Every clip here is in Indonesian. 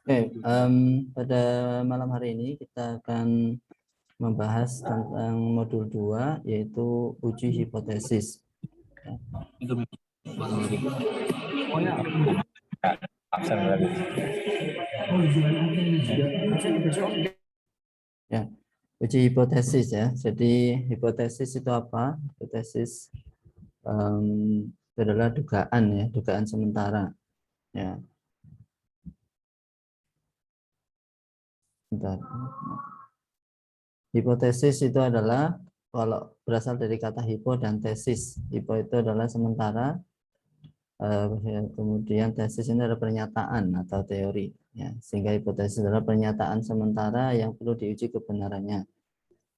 Oke, pada malam hari ini kita akan membahas tentang modul 2, yaitu uji hipotesis. Ya, uji hipotesis ya. Jadi hipotesis itu apa? Hipotesis itu adalah dugaan ya, dugaan sementara. Ya, bentar. Hipotesis itu adalah kalau berasal dari kata hipo dan tesis. Hipo itu adalah sementara, kemudian tesis ini adalah pernyataan atau teori. Ya, sehingga hipotesis adalah pernyataan sementara yang perlu diuji kebenarannya.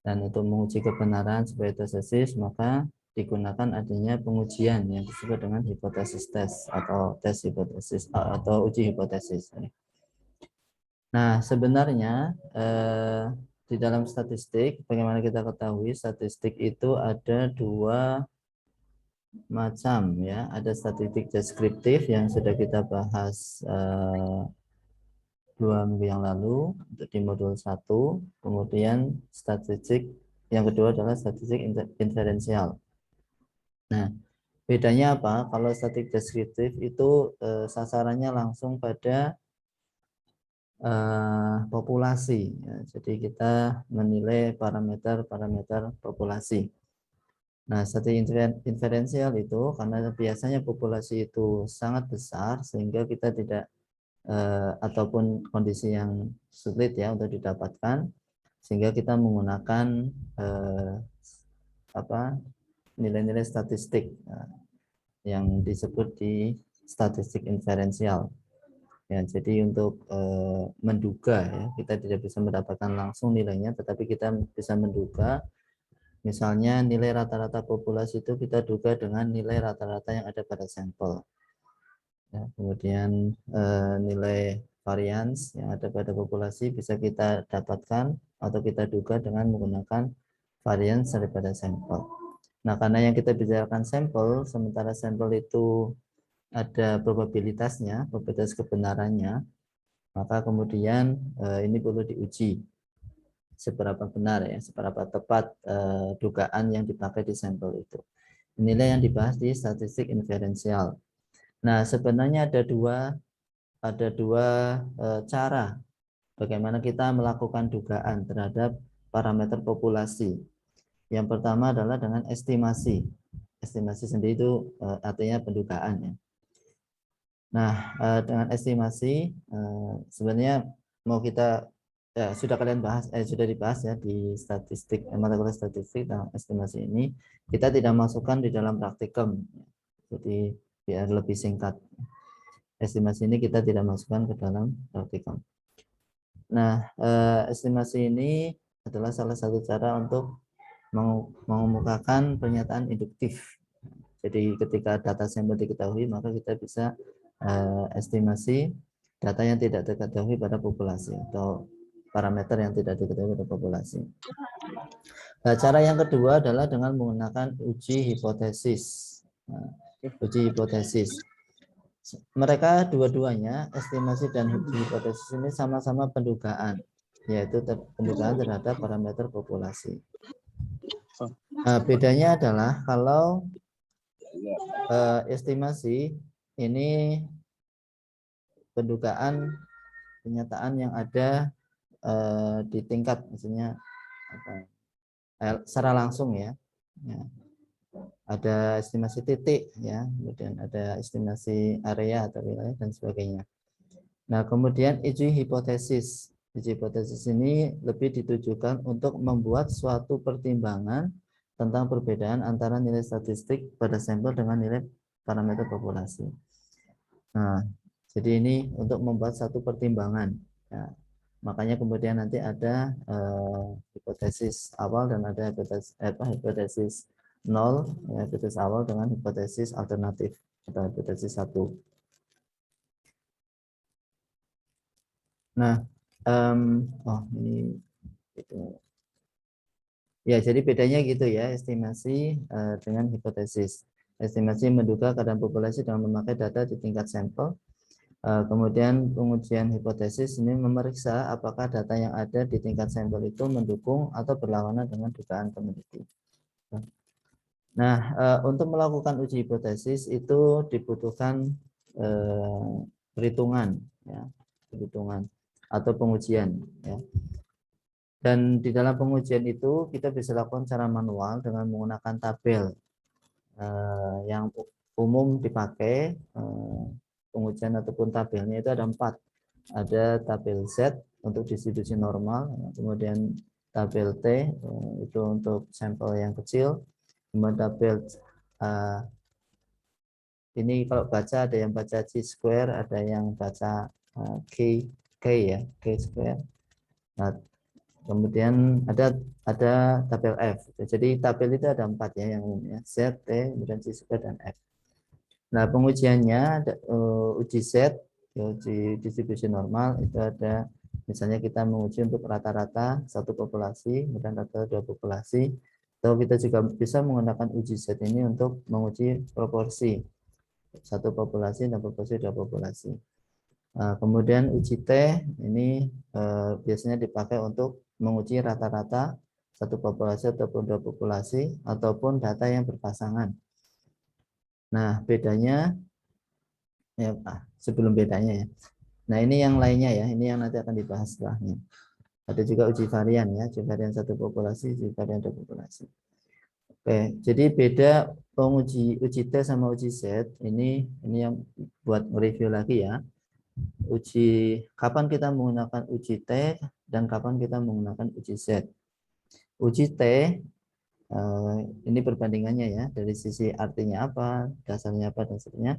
Dan untuk menguji kebenaran sebagai tesis, maka digunakan adanya pengujian yang disebut dengan hipotesis tes atau tes hipotesis atau uji hipotesis. Nah, sebenarnya di dalam statistik, bagaimana kita ketahui, statistik itu ada dua macam ya. Ada statistik deskriptif yang sudah kita bahas 2 minggu yang lalu untuk di modul 1. Kemudian statistik yang kedua adalah statistik inferensial. Nah, bedanya apa? Kalau statistik deskriptif itu sasarannya langsung pada populasi. Ya, jadi kita menilai parameter populasi. Nah, statistik inferensial itu karena biasanya populasi itu sangat besar sehingga kita tidak ataupun kondisi yang sulit ya untuk didapatkan, sehingga kita menggunakan nilai-nilai statistik yang disebut di statistik inferensial. Ya, jadi untuk menduga ya, kita tidak bisa mendapatkan langsung nilainya, tetapi kita bisa menduga. Misalnya nilai rata-rata populasi itu kita duga dengan nilai rata-rata yang ada pada sampel. Ya, kemudian nilai varians yang ada pada populasi bisa kita dapatkan atau kita duga dengan menggunakan varians daripada sampel. Nah, karena yang kita bicarakan sampel, sementara sampel itu ada probabilitasnya, probabilitas kebenarannya, maka kemudian ini perlu diuji seberapa benar ya, seberapa tepat dugaan yang dipakai di sampel itu. Inilah yang dibahas di statistik inferensial. Nah, sebenarnya ada dua cara bagaimana kita melakukan dugaan terhadap parameter populasi. Yang pertama adalah dengan estimasi. Estimasi sendiri itu artinya pendugaan ya. Nah, dengan estimasi sebenarnya mau kita sudah kalian bahas, sudah dibahas ya di statistik, mata kuliah statistik dalam estimasi ini. Kita tidak masukkan di dalam praktikum, jadi biar lebih singkat. Estimasi ini kita tidak masukkan ke dalam praktikum. Nah, estimasi ini adalah salah satu cara untuk mengemukakan pernyataan induktif. Jadi ketika data sampel diketahui, maka kita bisa estimasi data yang tidak diketahui pada populasi atau parameter yang tidak diketahui pada populasi. Nah, cara yang kedua adalah dengan menggunakan uji hipotesis. Nah, uji hipotesis. Mereka dua-duanya, estimasi dan uji hipotesis ini sama-sama pendugaan, yaitu pendugaan terhadap parameter populasi. Nah, bedanya adalah kalau estimasi ini pendugaan kenyataan yang ada di tingkat, maksudnya secara langsung ya. Ada estimasi titik ya, kemudian ada estimasi area atau wilayah dan sebagainya. Nah, kemudian uji hipotesis. Uji hipotesis ini lebih ditujukan untuk membuat suatu pertimbangan tentang perbedaan antara nilai statistik pada sampel dengan nilai parameter populasi. Nah, jadi ini untuk membuat satu pertimbangan. Ya, makanya kemudian nanti ada hipotesis awal dan ada hipotesis nol, ya, hipotesis awal dengan hipotesis alternatif atau hipotesis 1. Nah, ini itu. Ya, jadi bedanya gitu ya, estimasi dengan hipotesis. Estimasi menduga keadaan populasi dengan memakai data di tingkat sampel. Kemudian pengujian hipotesis ini memeriksa apakah data yang ada di tingkat sampel itu mendukung atau berlawanan dengan dugaan peneliti. Nah, untuk melakukan uji hipotesis itu dibutuhkan perhitungan, ya, perhitungan atau pengujian. Ya. Dan di dalam pengujian itu kita bisa lakukan secara manual dengan menggunakan tabel yang umum dipakai. Pengujian ataupun tabelnya itu ada 4. Ada tabel Z untuk distribusi normal, kemudian tabel T itu untuk sampel yang kecil, kemudian tabel ini kalau baca ada yang baca C-square, ada yang baca K ya, K-square. Nah, kemudian ada tabel F. Jadi tabel itu ada 4 ya yang umumnya, Z, T, kemudian C-square dan F. Nah, pengujiannya ada uji Z, uji distribusi normal itu ada, misalnya kita menguji untuk rata-rata satu populasi, kemudian rata-rata 2 populasi, atau kita juga bisa menggunakan uji Z ini untuk menguji proporsi satu populasi dan proporsi 2 populasi. Kemudian uji T ini biasanya dipakai untuk menguji rata-rata satu populasi ataupun 2 populasi ataupun data yang berpasangan. Nah, bedanya ya, sebelum bedanya ya. Nah, ini yang lainnya ya, ini yang nanti akan dibahas setelahnya. Ada juga uji varian ya, uji varian satu populasi, uji varian 2 populasi. Oke, jadi beda uji T sama uji Z ini yang buat review lagi ya. Kapan kita menggunakan uji T dan kapan kita menggunakan uji Z. Uji T ini perbandingannya ya, dari sisi artinya apa, dasarnya apa dan seterusnya.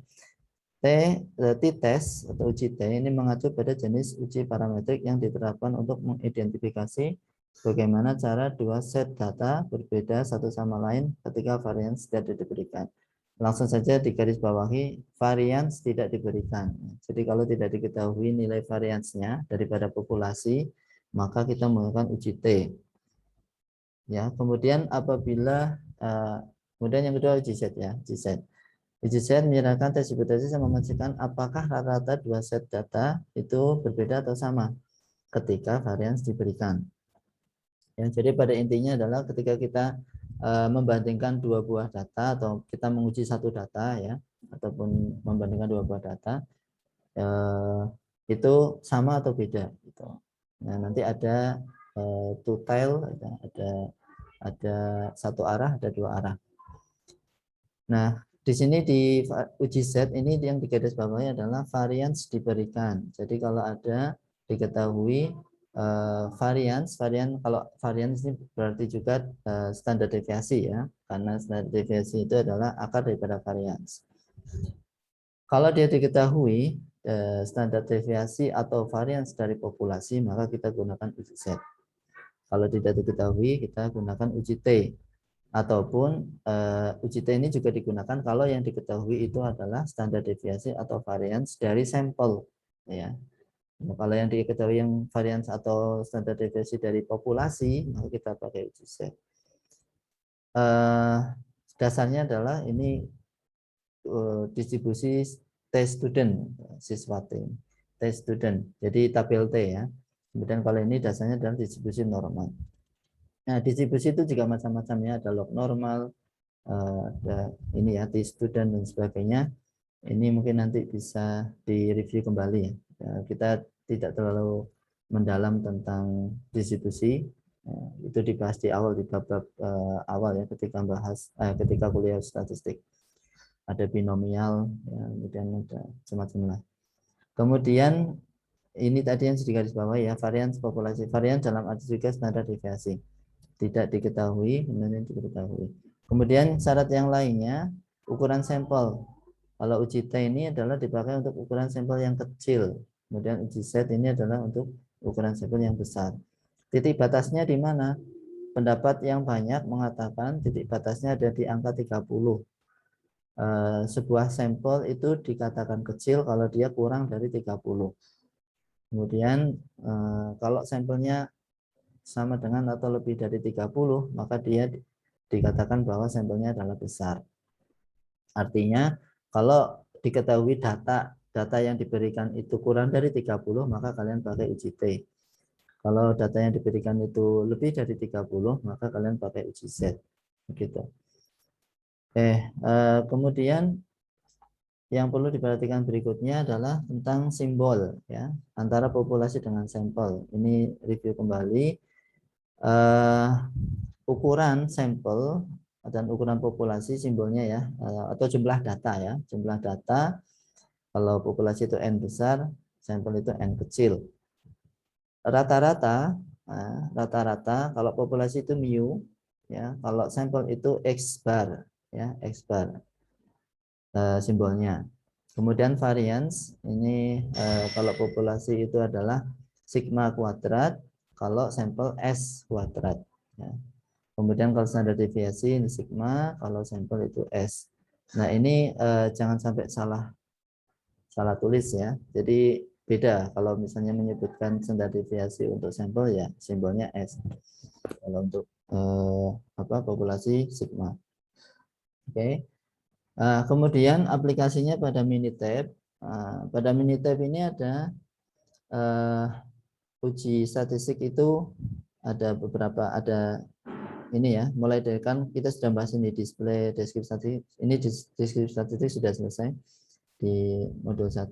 T-test atau uji T ini mengacu pada jenis uji parametrik yang diterapkan untuk mengidentifikasi bagaimana cara 2 set data berbeda satu sama lain ketika varians tidak diberikan. Langsung saja digarisbawahi, varians tidak diberikan. Jadi kalau tidak diketahui nilai variansnya daripada populasi, maka kita menggunakan uji T. Ya, kemudian apabila kemudian yang kedua uji Z ya, uji Z. Uji Z menyerahkan tes hipotesis yang memastikan apakah rata-rata 2 set data itu berbeda atau sama ketika varians diberikan. Ya, jadi pada intinya adalah ketika kita membandingkan 2 buah data atau kita menguji satu data ya, ataupun membandingkan 2 buah data itu sama atau beda gitu. Nah, nanti ada two tail, ada satu arah, ada 2 arah. Nah, di sini di uji Z ini yang digarisbawahi adalah varians diberikan. Jadi kalau ada diketahui varian kalau varians ini berarti juga standar deviasi ya, karena standar deviasi itu adalah akar daripada varians. Kalau dia diketahui standar deviasi atau varians dari populasi, maka kita gunakan uji Z. Kalau tidak diketahui, kita gunakan uji T. Ataupun uji T ini juga digunakan kalau yang diketahui itu adalah standar deviasi atau varians dari sampel ya. Nah, kalau yang diketahui yang varians atau standar deviasi dari populasi, maka kita pakai uji Z. Dasarnya adalah ini distribusi T student, siswa T student, jadi tabel T ya. Kemudian kalau ini dasarnya adalah distribusi normal. Nah, distribusi itu juga macam-macam ya, ada log normal, ada ini ya, T student dan sebagainya. Ini mungkin nanti bisa direview kembali ya. Kita tidak terlalu mendalam tentang distribusi. Itu dibahas di awal, di bab-bab awal ya, ketika kuliah statistik. Ada binomial, ya, kemudian ada semacam lah. Kemudian ini tadi yang digarisbawahi ya, varian populasi. Varian dalam arti juga standar deviasi. Tidak diketahui, kemudian diketahui. Kemudian syarat yang lainnya, ukuran sampel. Kalau uji T ini adalah dipakai untuk ukuran sampel yang kecil. Kemudian uji Z ini adalah untuk ukuran sampel yang besar. Titik batasnya di mana? Pendapat yang banyak mengatakan titik batasnya ada di angka 30. Sebuah sampel itu dikatakan kecil kalau dia kurang dari 30. Kemudian kalau sampelnya sama dengan atau lebih dari 30, maka dia dikatakan bahwa sampelnya adalah besar. Artinya kalau diketahui data yang diberikan itu kurang dari 30, maka kalian pakai uji T. Kalau data yang diberikan itu lebih dari 30, maka kalian pakai uji Z. Begitu. Kemudian yang perlu diperhatikan berikutnya adalah tentang simbol ya antara populasi dengan sampel. Ini review kembali. Ukuran sampel dan ukuran populasi simbolnya ya, atau jumlah data ya, jumlah data. Kalau populasi itu N besar, sampel itu N kecil. Rata-rata kalau populasi itu mu ya, kalau sampel itu X bar ya, X bar simbolnya. Kemudian variance ini kalau populasi itu adalah sigma kuadrat, kalau sampel S kuadrat ya. Kemudian kalau standar deviasi ini sigma, kalau sampel itu S. Nah ini jangan sampai salah tulis ya. Jadi beda kalau misalnya menyebutkan standar deviasi untuk sampel ya simbolnya S. Kalau untuk populasi sigma. Oke. Kemudian aplikasinya pada Minitab. Pada Minitab ini ada uji statistik itu ada beberapa, ada ini ya, mulai dari kan kita sudah bahas ini display deskripsi statistik. Ini deskripsi statistik sudah selesai di modul 1.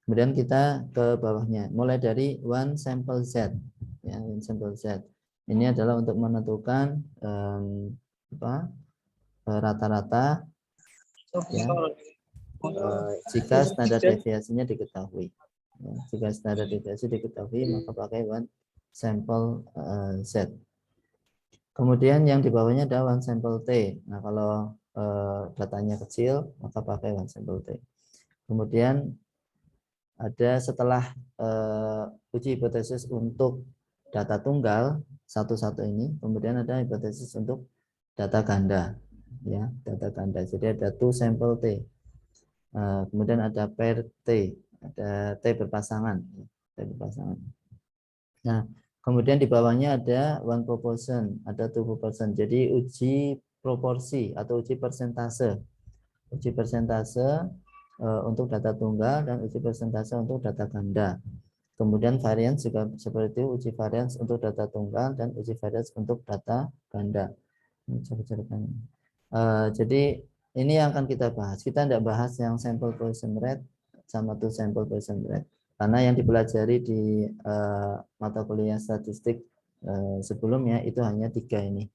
Kemudian kita ke bawahnya, mulai dari one sample Z ya, one sample Z. Ini adalah untuk menentukan rata-rata ya, jika standar deviasinya diketahui. Ya, jika standar deviasi diketahui, maka pakai one sample Z. Kemudian yang di bawahnya ada one sample T. Nah, kalau datanya kecil, maka pakai one sample T. Kemudian ada setelah uji hipotesis untuk data tunggal satu-satu ini, kemudian ada hipotesis untuk data ganda, ya, data ganda. Jadi ada two sample T. Kemudian ada pair T, ada T berpasangan, T berpasangan. Nah, kemudian di bawahnya ada one proportion, ada two proportion. Jadi uji proporsi atau uji persentase. Uji persentase untuk data tunggal dan uji persentase untuk data ganda. Kemudian variance juga seperti itu, uji variance untuk data tunggal dan uji variance untuk data ganda. Jadi ini yang akan kita bahas. Kita tidak bahas yang sample position rate sama two sample position rate. Karena yang dipelajari di mata kuliah statistik sebelumnya itu hanya 3 ini.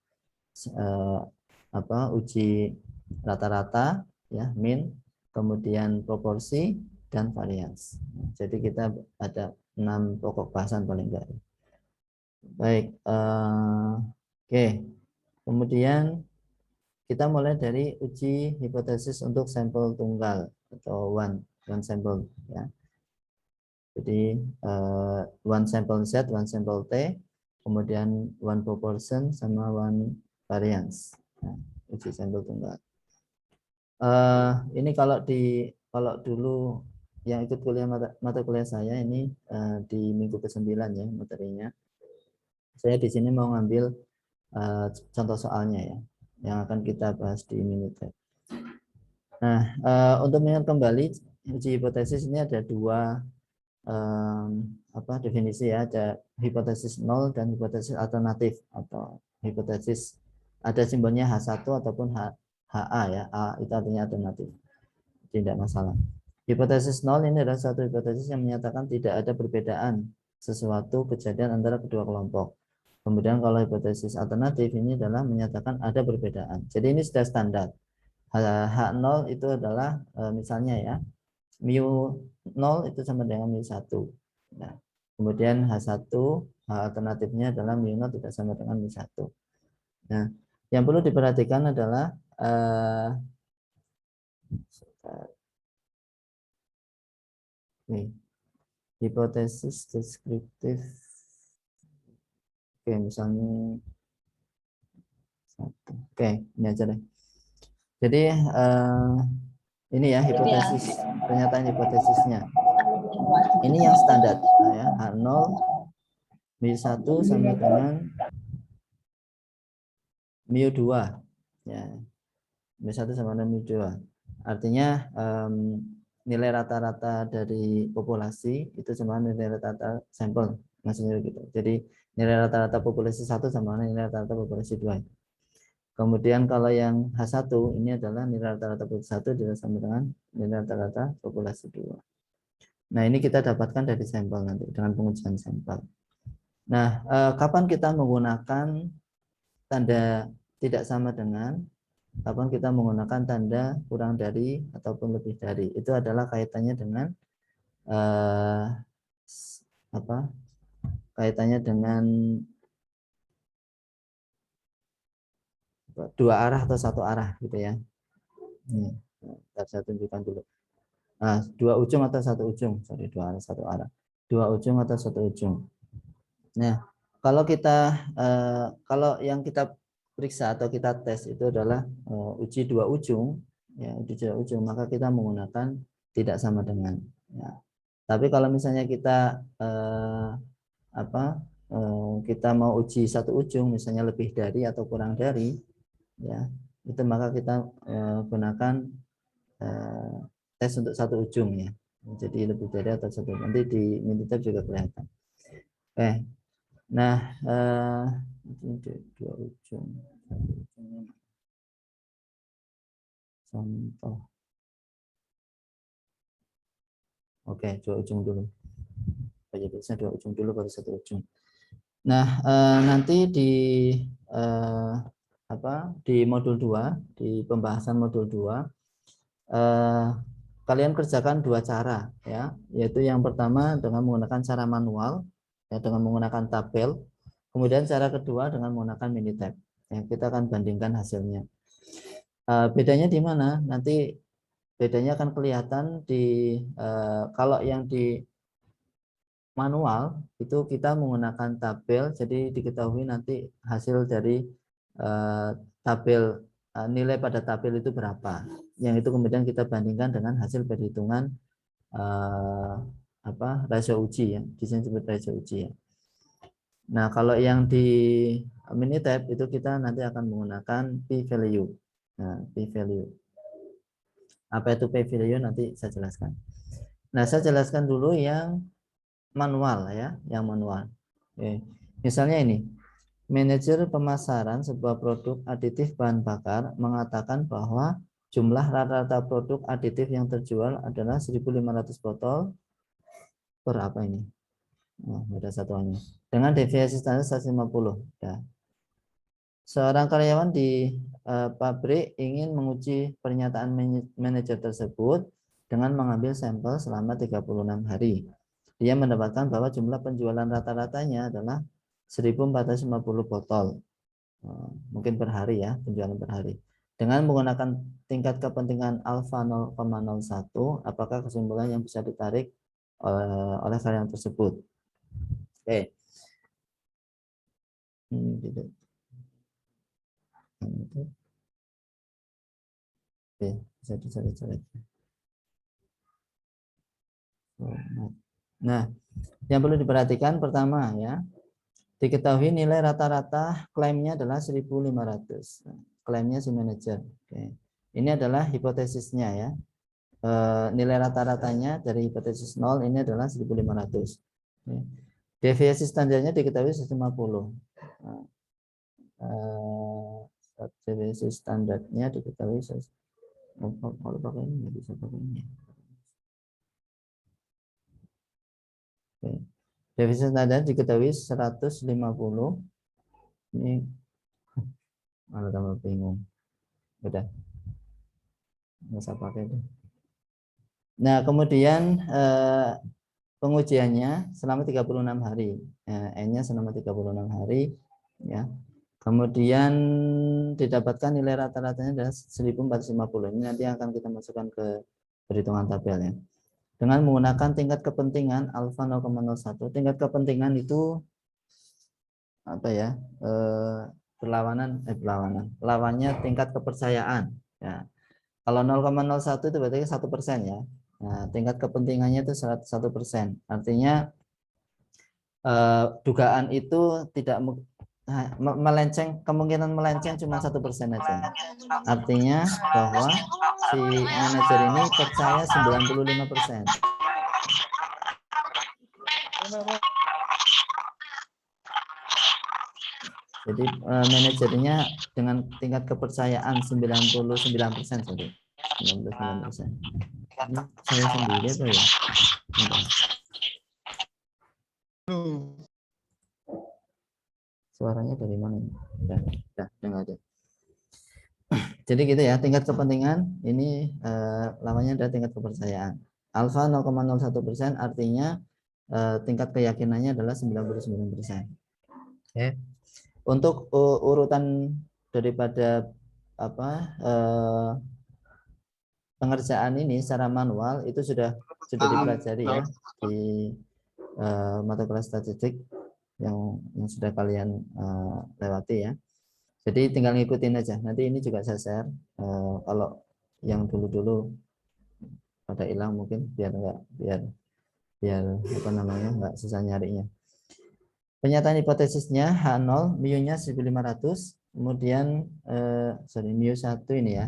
Uji rata-rata ya, mean, kemudian proporsi dan variance. Jadi kita ada 6 pokok bahasan paling enggak. Baik, oke. Kemudian kita mulai dari uji hipotesis untuk sampel tunggal atau one sample ya. Jadi one sample Z, one sample T, kemudian one proportion sama one variance. Nah, uji sampel tunggal. Ini kalau dulu yang ikut kuliah mata kuliah saya ini di minggu ke-9 ya materinya. Saya di sini mau ngambil contoh soalnya ya, yang akan kita bahas di Minitab. Nah, untuk mengingat kembali uji hipotesis ini ada 2 definisi ya, ada hipotesis nol dan hipotesis alternatif, atau hipotesis ada simbolnya H1 ataupun HA ya, A itu artinya alternatif, tidak masalah. Hipotesis nol ini adalah satu hipotesis yang menyatakan tidak ada perbedaan sesuatu kejadian antara kedua kelompok. Kemudian kalau hipotesis alternatif ini adalah menyatakan ada perbedaan. Jadi ini sudah standar. H0 itu adalah misalnya ya, mu 0 itu sama dengan mu 1. Nah, kemudian H1, H alternatifnya adalah mu 0 tidak sama dengan mu 1. Nah, yang perlu diperhatikan adalah hipotesis deskriptif. Oke, misalnya oke, ini aja deh. Jadi ini ya hipotesis, pernyataan hipotesisnya. Ini yang standar ya, H0 mu1 sama dengan mu2 ya. mu1 sama dengan mu2. Artinya nilai rata-rata dari populasi itu sama nilai rata-rata sampel, maksudnya gitu. Jadi nilai rata-rata populasi 1 sama nilai rata-rata populasi 2. Kemudian kalau yang H1 ini adalah nilai rata-rata populasi 1 sama dengan nilai rata-rata populasi 2. Nah, ini kita dapatkan dari sampel nanti dengan pengujian sampel. Nah, kapan kita menggunakan tanda tidak sama dengan, kapan kita menggunakan tanda kurang dari ataupun lebih dari, itu adalah kaitannya dengan kaitannya dengan dua arah atau satu arah gitu ya. Ini saya tunjukkan dulu. Nah, dua ujung atau satu ujung, dua arah satu arah, dua ujung atau satu ujung. Nah, kalau kita kalau yang kita periksa atau kita tes itu adalah uji dua ujung, ya uji dua ujung, maka kita menggunakan tidak sama dengan. Ya. Tapi kalau misalnya kita kita mau uji satu ujung, misalnya lebih dari atau kurang dari, ya itu maka kita gunakan tes untuk satu ujung ya. Jadi lebih dari atau satu, nanti di Minitab juga kelihatan. Oke. Nah, dua ujung. Contoh. Oke, dua ujung dulu. Biasanya dua ujung dulu baru satu ujung. Nah, nanti di di modul 2, di pembahasan modul 2, kalian kerjakan dua cara ya, yaitu yang pertama dengan menggunakan cara manual ya, dengan menggunakan tabel. Kemudian cara kedua dengan menggunakan Minitab. Ya, kita akan bandingkan hasilnya. Bedanya di mana? Nanti bedanya akan kelihatan di kalau yang di manual itu kita menggunakan tabel, jadi diketahui nanti hasil dari tabel nilai pada tabel itu berapa. Yang itu kemudian kita bandingkan dengan hasil perhitungan rasio uji ya, di sini disebut rasio uji ya. Nah, kalau yang di Minitab itu kita nanti akan menggunakan p-value. Nah, p-value. Apa itu p-value nanti saya jelaskan. Nah, saya jelaskan dulu yang manual ya, yang manual. Oke. Misalnya ini, manajer pemasaran sebuah produk aditif bahan bakar mengatakan bahwa jumlah rata-rata produk aditif yang terjual adalah 1.500 botol per apa ini? Nah, ada satuannya. Dengan deviasi standar 150. Ya. Seorang karyawan di pabrik ingin menguji pernyataan manajer tersebut dengan mengambil sampel selama 36 hari. Dia mendapatkan bahwa jumlah penjualan rata-ratanya adalah 1.450 botol. Mungkin per hari ya, penjualan per hari. Dengan menggunakan tingkat kepentingan alfa 0,01, apakah kesimpulan yang bisa ditarik oleh karyawan tersebut? Oke. Oke, bisa dicoret-coret. Nah, yang perlu diperhatikan pertama ya, diketahui nilai rata-rata klaimnya adalah 1.500. Klaimnya si manajer. Oke. Ini adalah hipotesisnya ya. Nilai rata-ratanya dari hipotesis 0 ini adalah 1.500. Oke. Deviasi standarnya diketahui 150. Nah, deviasi standarnya diketahui kalau pakai ini nggak bisa pakai ini. Oke. Deviasi standar diketahui 150. Ini malah tambah bingung. Udah. Nggak usah pakai itu. Nah, kemudian pengujiannya selama 36 hari. N-nya selama 36 hari ya. Kemudian didapatkan nilai rata-ratanya adalah 1.450. Ini nanti akan kita masukkan ke perhitungan tabel ya. Dengan menggunakan tingkat kepentingan alfa 0,01. Tingkat kepentingan itu apa ya? Berlawanan. Lawannya tingkat kepercayaan ya. Kalau 0,01 itu berarti 1% ya. Nah, tingkat kepentingannya itu 100%. Artinya dugaan itu melenceng, kemungkinan melenceng cuma 1% aja. Artinya bahwa si manajer ini percaya 95%. Jadi manajernya dengan tingkat kepercayaan 99%, sorry. 99%. Ini saya sendiri apa ya? Suaranya dari mana ini? Dengar aja. Jadi gitu ya, tingkat kepentingan ini lawannya adalah tingkat kepercayaan. Alfa 0,01% artinya tingkat keyakinannya adalah 99%. Oke. Untuk urutan daripada pengerjaan ini secara manual itu sudah dipelajari ya di mata kelas statistik yang sudah kalian lewati ya. Jadi tinggal ngikutin aja. Nanti ini juga saya share. Kalau yang dulu-dulu pada hilang mungkin biar nggak susah nyarinya. Pernyataan hipotesisnya H0 mu-nya 1500, kemudian mu 1 ini ya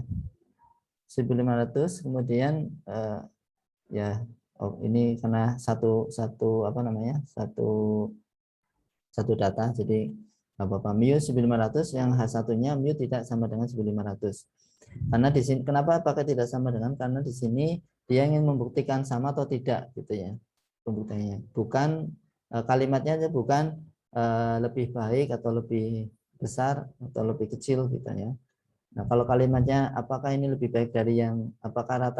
1500, kemudian ini karena satu data, jadi apa mu 1500 yang H1-nya mu tidak sama dengan 1500. Karena di sini kenapa pakai tidak sama dengan, karena di sini dia ingin membuktikan sama atau tidak gitu ya. Pembuktiannya bukan kalimatnya aja, bukan lebih baik atau lebih besar atau lebih kecil gitu ya. Nah, kalau kalimatnya apakah ini lebih baik dari yang, apakah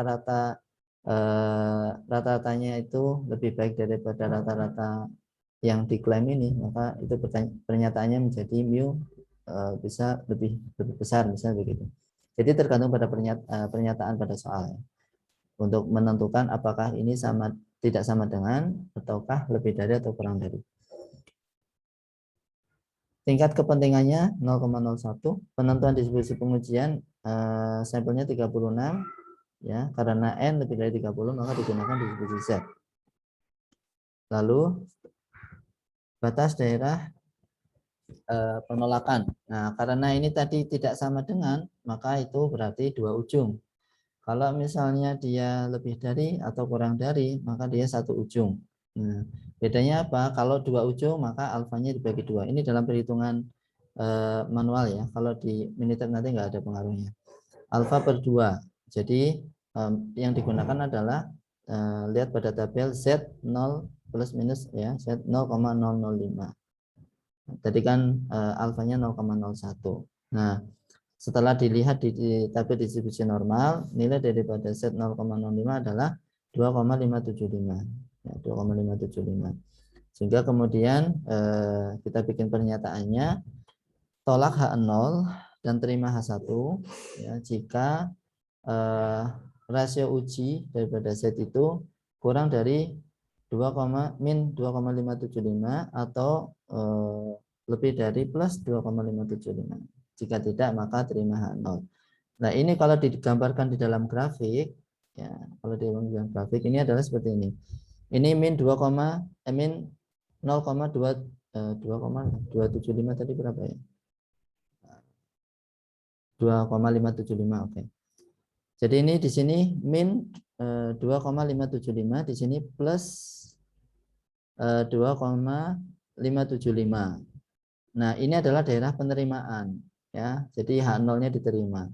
rata-ratanya itu lebih baik daripada rata-rata yang diklaim ini, maka itu pernyataannya menjadi mu bisa lebih besar misalnya begitu. Jadi tergantung pada pernyataan pada soal untuk menentukan apakah ini tidak sama dengan ataukah lebih dari atau kurang dari. Tingkat kepentingannya 0,01. Penentuan distribusi pengujian sampelnya 36 ya, karena n lebih dari 30 maka digunakan distribusi Z. Lalu batas daerah penolakan. Nah, karena ini tadi tidak sama dengan, maka itu berarti dua ujung. Kalau misalnya dia lebih dari atau kurang dari, maka dia satu ujung. Nah, bedanya apa? Kalau dua ujung, maka alfanya dibagi dua. Ini dalam perhitungan manual ya. Kalau di Minitab nanti nggak ada pengaruhnya. Alfa per 2. Jadi yang digunakan adalah lihat pada tabel Z0 plus minus ya, Z 0,005. Tadi kan alfanya 0,01. Nah, setelah dilihat di tabel distribusi normal, nilai daripada Z 0,05 adalah 2,575. Ya, 2,575. Sehingga kemudian kita bikin pernyataannya, tolak H0 dan terima H1 ya, jika rasio uji daripada Z itu kurang dari 2,575 atau lebih dari plus 2,575. Jika tidak, maka terima H0. Nah, ini kalau digambarkan di dalam grafik, ya, kalau di dalam grafik ini adalah seperti ini. Ini min 2,275 tadi berapa ya? 2,575, oke. Jadi ini di sini min 2,575, di sini plus 2,575. Nah, ini adalah daerah penerimaan ya. Jadi H0-nya diterima.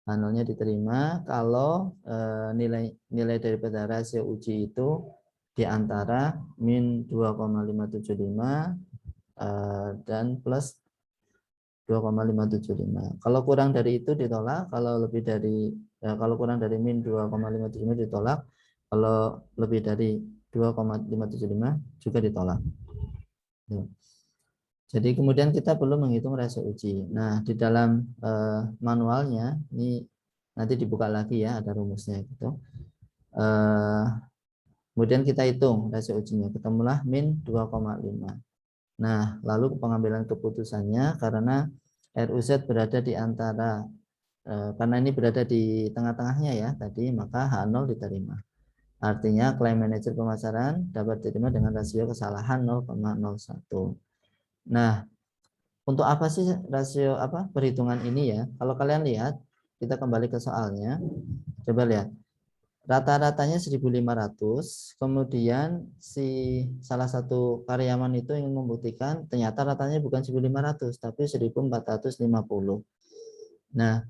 H0-nya diterima kalau nilai daripada rasio uji itu di antara min 2,575 dan plus 2,575. Kalau kurang dari itu ditolak, kalau kurang dari min 2,575 ditolak, kalau lebih dari 2,575 juga ditolak. Jadi kemudian kita perlu menghitung rasio uji. Nah, di dalam manualnya ini nanti dibuka lagi ya, ada rumusnya gitu. Kemudian kita hitung rasio ujinya, ketemulah min 2,5. Nah, lalu pengambilan keputusannya karena RUZ berada di antara karena ini berada di tengah-tengahnya ya tadi, maka H0 diterima. Artinya klaim manajer pemasaran dapat diterima dengan rasio kesalahan 0,01. Nah, Untuk apa sih rasio apa perhitungan ini ya? Kalau kalian lihat, kita kembali ke soalnya. Coba lihat. Rata-ratanya 1.500, kemudian si salah satu karyawan itu ingin membuktikan ternyata ratanya bukan 1.500 tapi 1.450. Nah,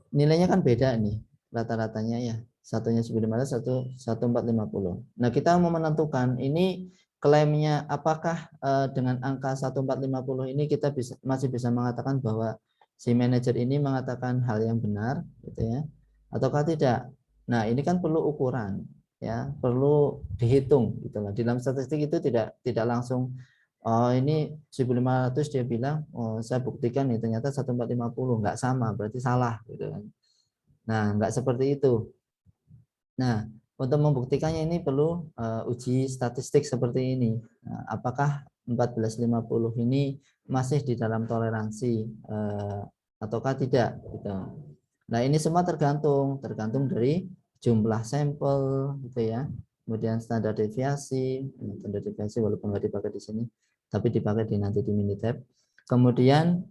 nilainya kan beda nih rata-ratanya ya. Satunya 1.500, 1.450. Nah, kita mau menentukan ini klaimnya apakah dengan angka 1.450 ini kita masih bisa mengatakan bahwa si manajer ini mengatakan hal yang benar gitu ya ataukah tidak. Nah, ini kan perlu ukuran ya, perlu dihitung gitu loh. Di dalam statistik itu tidak langsung oh ini 1.500 dia bilang oh saya buktikan nih ternyata 1.450 nggak sama berarti salah gitu kan. Nah, nggak seperti itu. Nah, untuk membuktikannya ini perlu uji statistik seperti ini. Nah, apakah 1450 ini masih di dalam toleransi ataukah tidak gitu. Nah, ini semua tergantung dari jumlah sampel gitu ya. Kemudian standar deviasi walaupun nggak dipakai di sini, tapi dipakai nanti di Minitab. Kemudian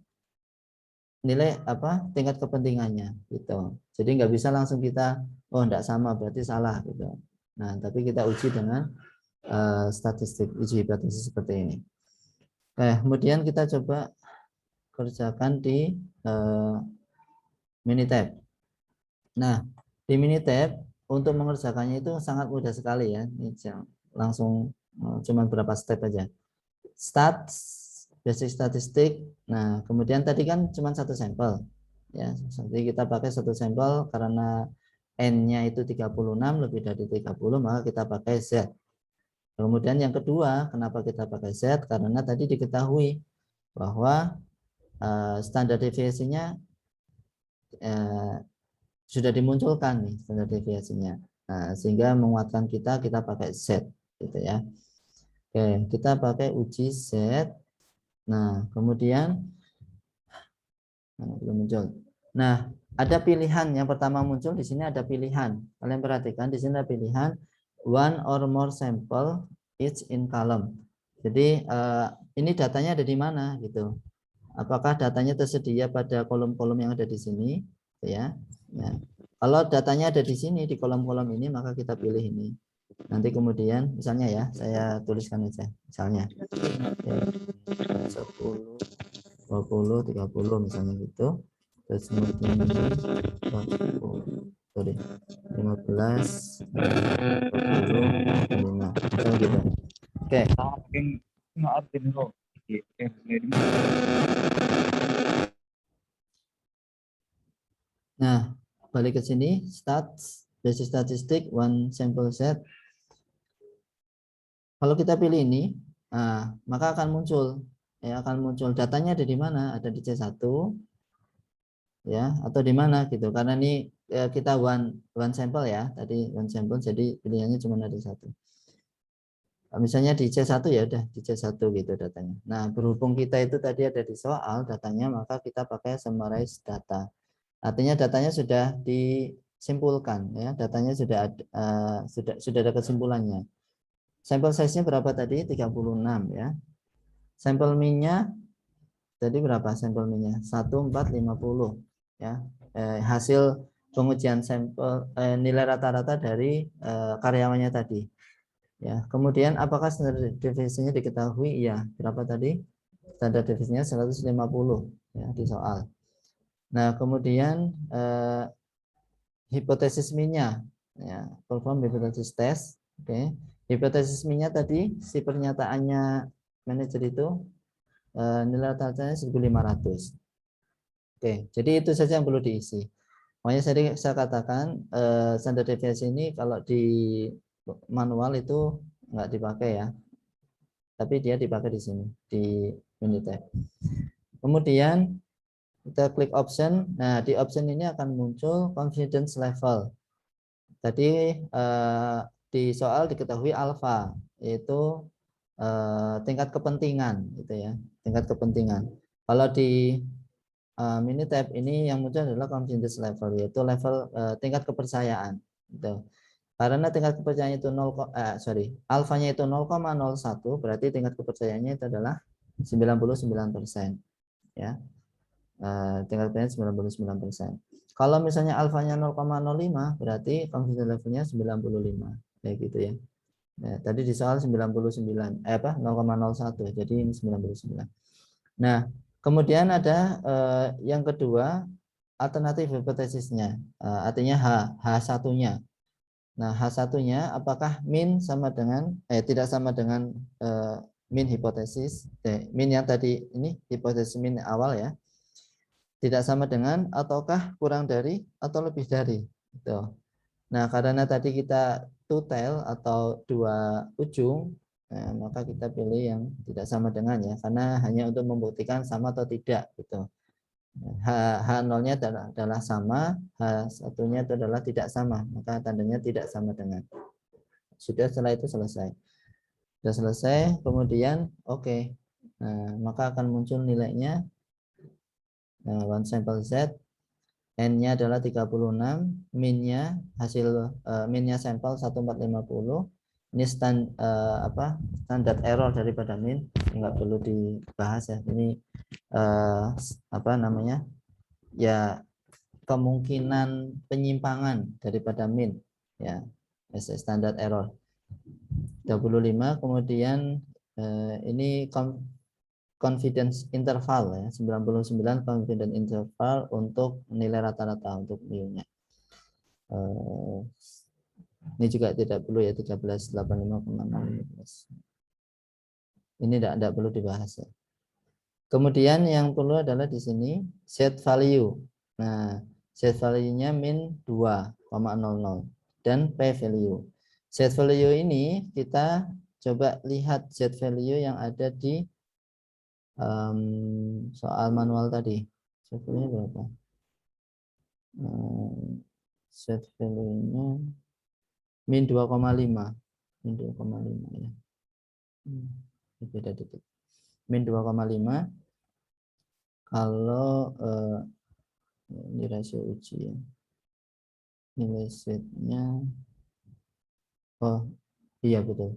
nilai apa tingkat kepentingannya gitu. Jadi nggak bisa langsung kita oh enggak sama berarti salah gitu. Nah, tapi kita uji dengan statistik uji hipotesis seperti ini. Kemudian kita coba kerjakan di Minitab. Nah, di Minitab untuk mengerjakannya itu sangat mudah sekali ya. Ini langsung cuma berapa step aja. Start, basic statistik. Nah, kemudian tadi kan cuma satu sampel. Ya, jadi kita pakai satu sampel karena N-nya itu 36 lebih dari 30 maka kita pakai Z. Kemudian yang kedua, kenapa kita pakai Z? Karena tadi diketahui bahwa standar deviasinya sudah dimunculkan nih standar deviasinya. Nah, sehingga menguatkan kita pakai Z gitu ya. Oke, kita pakai uji Z. Nah, kemudian belum muncul. Nah, ada pilihan yang pertama muncul di sini ada pilihan. Kalian perhatikan di sini ada pilihan one or more sample each in column. Jadi ini datanya ada di mana gitu. Apakah datanya tersedia pada kolom-kolom yang ada di sini ya. Ya. Kalau datanya ada di sini di kolom-kolom ini maka kita pilih ini. Nanti kemudian misalnya ya, saya tuliskan aja. Misalnya ya, 10 20 30 misalnya gitu. Terus kemudian 40 sorry 15 20 5 misalnya gitu. Oke. Nah, balik ke sini, start basic statistik one sample set. Kalau kita pilih ini, nah, maka akan muncul datanya ada di mana? Ada di C1 ya atau di mana gitu. Karena ini kita one sample ya, tadi one sample jadi pilihannya cuma ada satu. Misalnya di C1 ya udah di C1 gitu datanya. Nah, berhubung kita itu tadi ada di soal datanya maka kita pakai summarize data. Artinya datanya sudah disimpulkan ya, datanya sudah ada kesimpulannya. Sampel size-nya berapa tadi? 36 ya. Sampel min-nya tadi berapa sampel min-nya? 1450 ya. Hasil pengujian sampel nilai rata-rata dari karyawannya tadi. Ya, kemudian apakah standar deviasinya diketahui? Iya, berapa tadi? Standar deviasinya 150 ya di soal. Nah, kemudian hipotesis min-nya ya, perform hypothesis test. Oke. Hipotesis min-nya tadi si pernyataannya manajer itu nilai rata-ratanya 1.500. Oke, jadi itu saja yang perlu diisi. Makanya saya katakan standar deviasi ini kalau di manual itu nggak dipakai ya, tapi dia dipakai di sini di Minitab. Kemudian kita klik option. Nah, di option ini akan muncul confidence level. Tadi di soal diketahui alfa, yaitu tingkat kepentingan, gitu ya, tingkat kepentingan. Kalau di Minitab ini yang muncul adalah confidence level, yaitu level tingkat kepercayaan. Gitu. Karena tingkat kepercayaan itu alfanya itu 0,01, berarti tingkat kepercayaannya itu adalah 99%. ya. Tingkat keyakinan 99%. Kalau misalnya alfanya 0,05 berarti confidence levelnya 95 kayak gitu ya. Nah, tadi di soal 99 0,01 jadi ini 99. Nah, kemudian ada yang kedua alternatif hipotesisnya, artinya H1-nya. Nah, H1-nya apakah min sama dengan tidak sama dengan min hipotesis, min yang tadi ini hipotesis min awal ya, tidak sama dengan ataukah kurang dari atau lebih dari gitu. Nah, karena tadi kita two tail atau dua ujung, nah, maka kita pilih yang tidak sama dengan ya, karena hanya untuk membuktikan sama atau tidak gitu. H0-nya adalah sama, H1-nya itu adalah tidak sama, maka tandanya tidak sama dengan. Sudah, setelah itu selesai. Sudah selesai, kemudian oke. Nah, maka akan muncul nilainya one sample Z, N-nya adalah 36, minnya hasil minnya sampel 1450. Ini standar error daripada min, nggak perlu dibahas ya. Ini apa namanya? Ya, kemungkinan penyimpangan daripada min ya, standar error 35. Kemudian ini confidence interval ya, 99 confidence interval untuk nilai rata-rata untuk mu-nya. Ini juga tidak perlu ya, 1385,6. Ini tidak perlu dibahas ya. Kemudian yang perlu adalah di sini set value. Nah, set value-nya min 2,00 dan p value. Set value ini kita coba lihat set value yang ada di soal manual tadi. Set value berapa? Set value-nya min 2,5. Min 2,5 ya. Beda titik. Min 2,5 kalau ini rasio uji ya. Nilai setnya iya betul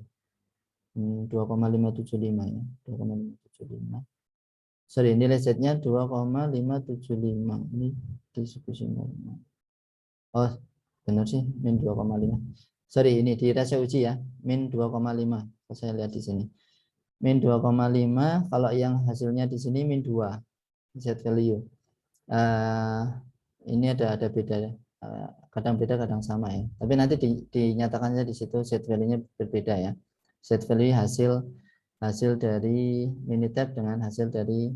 2,575 ya, 2,575. Sorry, nilai setnya 2,575. Ini distribusi normal. Oh benar sih, min 2,5. Sorry, ini di rasio uji ya, min 2,5. Saya lihat di sini min 2,5. Kalau yang hasilnya di sini min 2 set value. Ini ada beda, kadang beda kadang sama ya, tapi nanti dinyatakannya di situ set value-nya berbeda ya. Set value hasil dari Minitab dengan hasil dari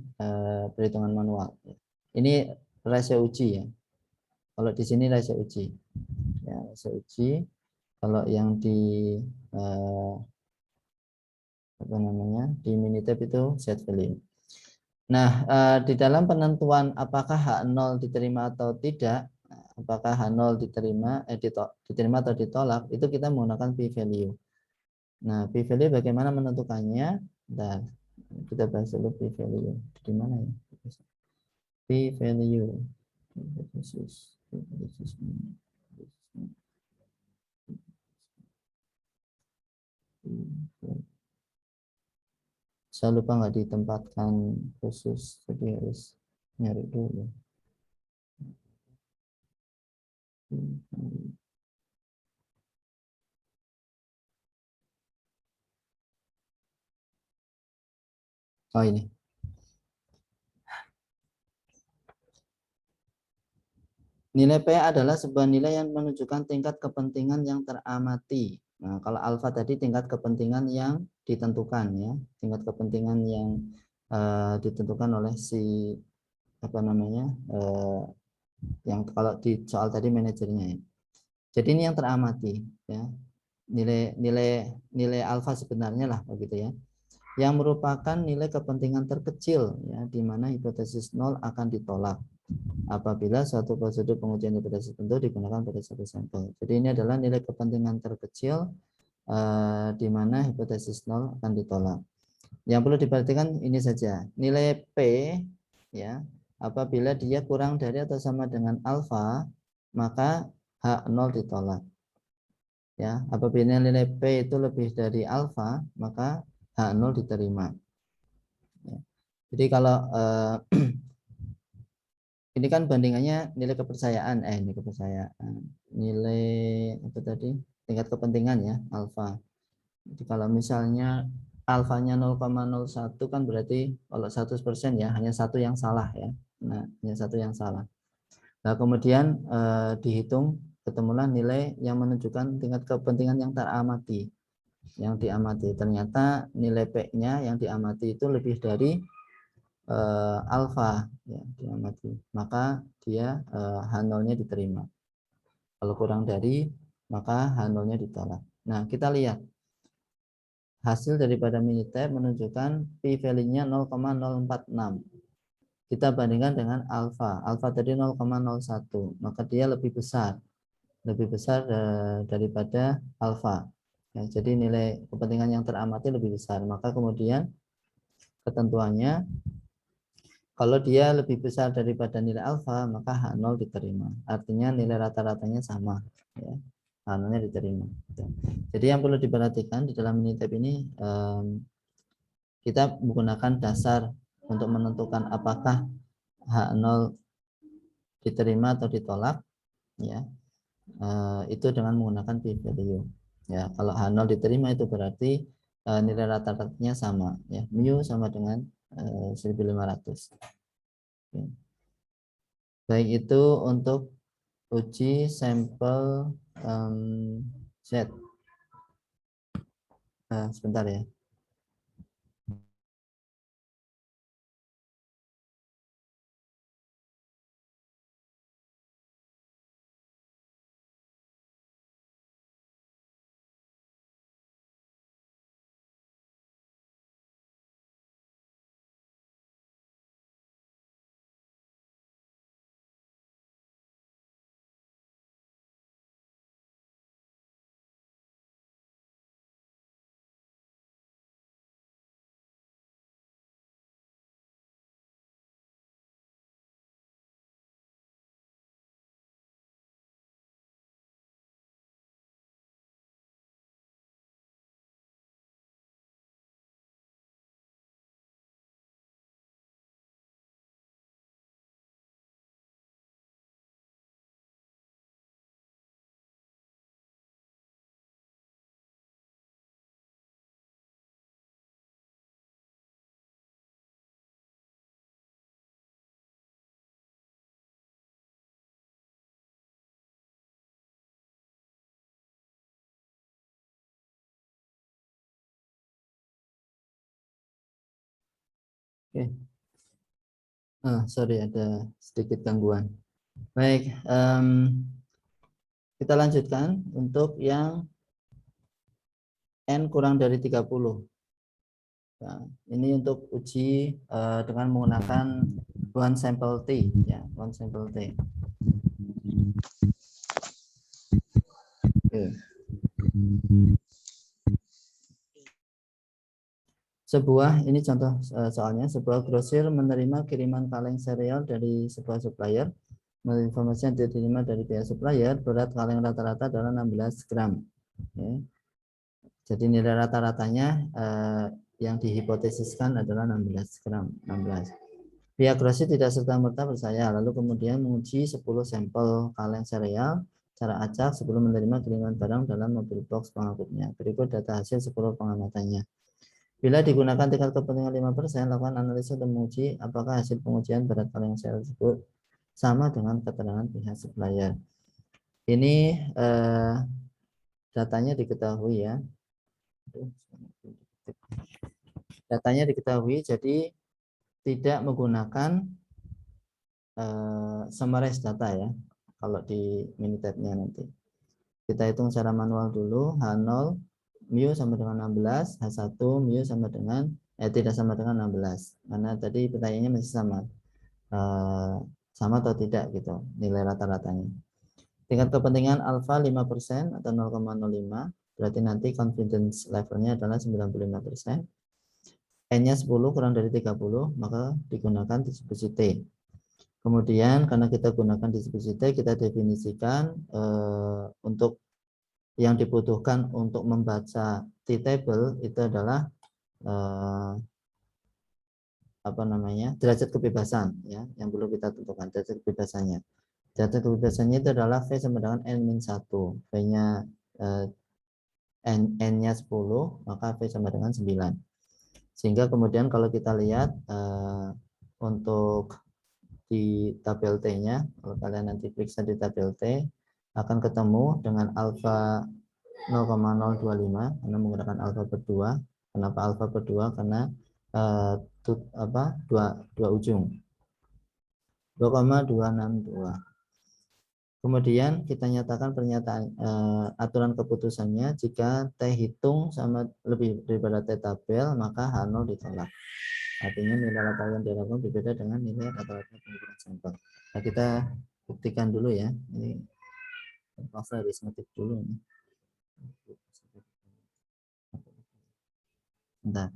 perhitungan manual. Ini rasio uji ya. Kalau di sini rasio uji ya, rasio uji. Kalau yang di apa namanya di Minitab itu set value. Nah, di dalam penentuan apakah H0 diterima atau tidak, apakah H0 diterima atau ditolak, itu kita menggunakan p-value. Nah, p-value bagaimana menentukannya? Dan kita bahas dulu p-value. Di mana ya? P-value. Saya lupa nggak ditempatkan khusus, jadi harus nyari dulu. Oh ini. Nilai P adalah sebuah nilai yang menunjukkan tingkat kepentingan yang teramati. Nah, kalau alfa tadi tingkat kepentingan yang ditentukan ya, tingkat kepentingan yang ditentukan oleh si apa namanya yang kalau di soal tadi manajernya ya. Jadi ini yang teramati ya, nilai alfa sebenarnya lah begitu ya, yang merupakan nilai kepentingan terkecil ya, di mana hipotesis nol akan ditolak apabila suatu prosedur pengujian hipotesis tertentu digunakan pada satu sampel. Jadi ini adalah nilai kepentingan terkecil di mana hipotesis nol akan ditolak. Yang perlu diperhatikan ini saja, nilai P ya, apabila dia kurang dari atau sama dengan alfa, maka H0 ditolak. Ya, apabila nilai P itu lebih dari alfa, maka H0 diterima. Ya. Jadi kalau ini kan bandingannya nilai kepercayaan, nilai apa tadi, tingkat kepentingan ya, alfa. Jadi kalau misalnya alfanya 0,01 kan berarti kalau 100% ya hanya satu yang salah ya. Nah, hanya satu yang salah. Nah, kemudian dihitung ketemulah nilai yang menunjukkan tingkat kepentingan yang teramati. Yang diamati ternyata nilai P-nya yang diamati itu lebih dari alfa ya, diamati. Maka dia H0-nya diterima. Kalau kurang dari maka H0-nya ditolak. Nah, kita lihat hasil daripada Minitab menunjukkan p-value-nya 0,046. Kita bandingkan dengan alfa. Alfa tadi 0,01, maka dia lebih besar daripada alfa. Ya, jadi nilai kepentingan yang teramati lebih besar. Maka kemudian ketentuannya kalau dia lebih besar daripada nilai alfa, maka H0 diterima. Artinya nilai rata-ratanya sama. Ya. H0-nya diterima. Jadi yang perlu diperhatikan di dalam Minitab ini, kita menggunakan dasar untuk menentukan apakah H0 diterima atau ditolak. Ya. Itu dengan menggunakan p-value. Ya, kalau H0 diterima itu berarti nilai rata-ratanya sama. Ya. Mu sama dengan 1500. Ya. Baik itu untuk uji sampel Z. Sebentar ya. Oke. Sorry ada sedikit gangguan. Baik, kita lanjutkan untuk yang N kurang dari 30. Nah, ini untuk uji dengan menggunakan one sample T ya, one sample T. Oke. Ini contoh soalnya, sebuah grosir menerima kiriman kaleng sereal dari sebuah supplier. Menurut informasi yang diterima dari pihak supplier, berat kaleng rata-rata adalah 16 gram. Ya. Jadi nilai rata-ratanya yang dihipotesiskan adalah 16 gram. 16. Pihak grosir tidak serta-merta percaya, lalu kemudian menguji 10 sampel kaleng sereal secara acak sebelum menerima kiriman barang dalam mobil box pengangkutnya. Berikut data hasil 10 pengamatannya. Bila digunakan tingkat kepentingan 5%, lakukan analisa dan menguji apakah hasil pengujian berat kaleng sereal tersebut sama dengan keterangan pihak supplier. Ini datanya diketahui ya. Datanya diketahui, jadi tidak menggunakan summarize data ya. Kalau di Minitab-nya nanti kita hitung secara manual dulu. H0 mu sama dengan 16, H1 mu sama dengan tidak sama dengan 16, karena tadi pertanyaannya masih sama atau tidak gitu nilai rata-ratanya. Tingkat kepentingan alfa 5% atau 0,05, berarti nanti confidence levelnya adalah 95%. N-nya 10 kurang dari 30, maka digunakan distribusi T. Kemudian karena kita gunakan distribusi T, kita definisikan untuk yang dibutuhkan untuk membaca T-table itu adalah apa namanya, derajat kebebasan ya, yang perlu kita tentukan derajat kebebasannya. Derajat kebebasannya itu adalah V sama dengan N-1. V-nya N-nya 10, maka V sama dengan 9. Sehingga kemudian kalau kita lihat untuk di tabel T-nya, kalau kalian nanti periksa di tabel T, akan ketemu dengan alfa 0,025 karena menggunakan alfa berdua. Kenapa alfa berdua? Karena dua ujung 2,262. Kemudian kita nyatakan pernyataan aturan keputusannya jika T hitung sama lebih daripada T tabel, maka H0 ditolak. Artinya nilai rata-rata yang dilakukan berbeda dengan nilai rata-rata pengukuran sampel. Nah, kita buktikan dulu ya. Ini harus ngetik dulu nih. Bentar.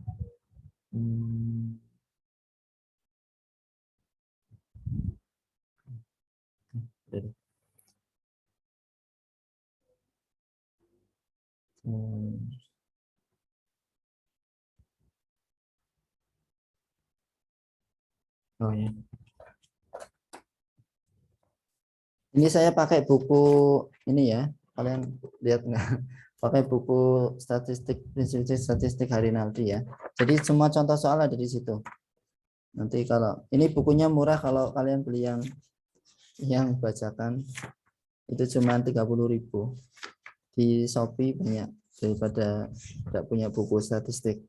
Oh ya. Ini saya pakai buku ini ya. Kalian lihat nggak? Pakai buku prinsip statistik Harinaldi ya. Jadi semua contoh soal ada di situ. Nanti kalau ini bukunya murah, kalau kalian beli yang bacakan itu cuma 30.000. Di Shopee banyak daripada tidak punya buku statistik.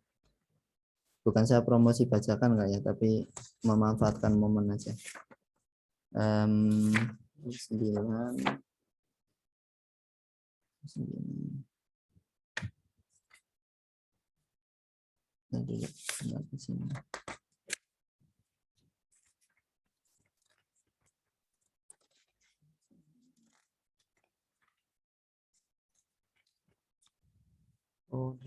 Bukan saya promosi bacakan enggak ya, tapi memanfaatkan momen aja. 9 di sini. Oh,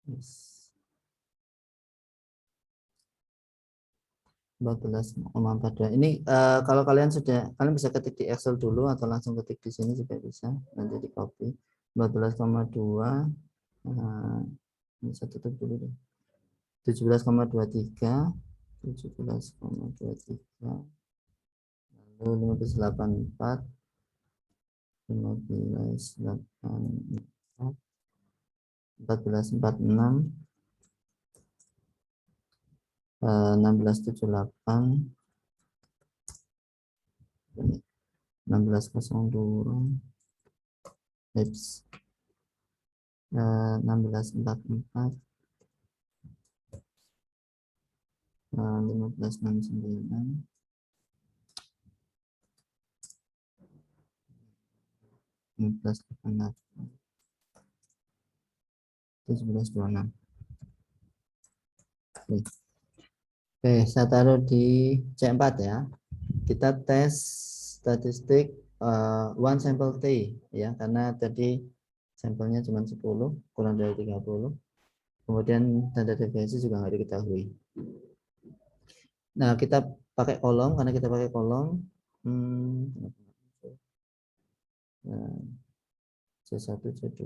yes. 14,42. Ini kalau kalian bisa ketik di Excel dulu atau langsung ketik di sini juga bisa, nanti di copy. 14,2 ini saya tutup dulu deh. 17,23 lalu 15,84 15,84 14,46 16,78 16,02 16,44 15,69 15,88 17,26. Oke, saya taruh di C4 ya. Kita tes statistik one sample T ya, karena tadi sampelnya cuma 10, kurang dari 30. Kemudian tanda deviasi juga nggak diketahui. Nah, kita pakai kolom, karena kita pakai kolom. C1, C2,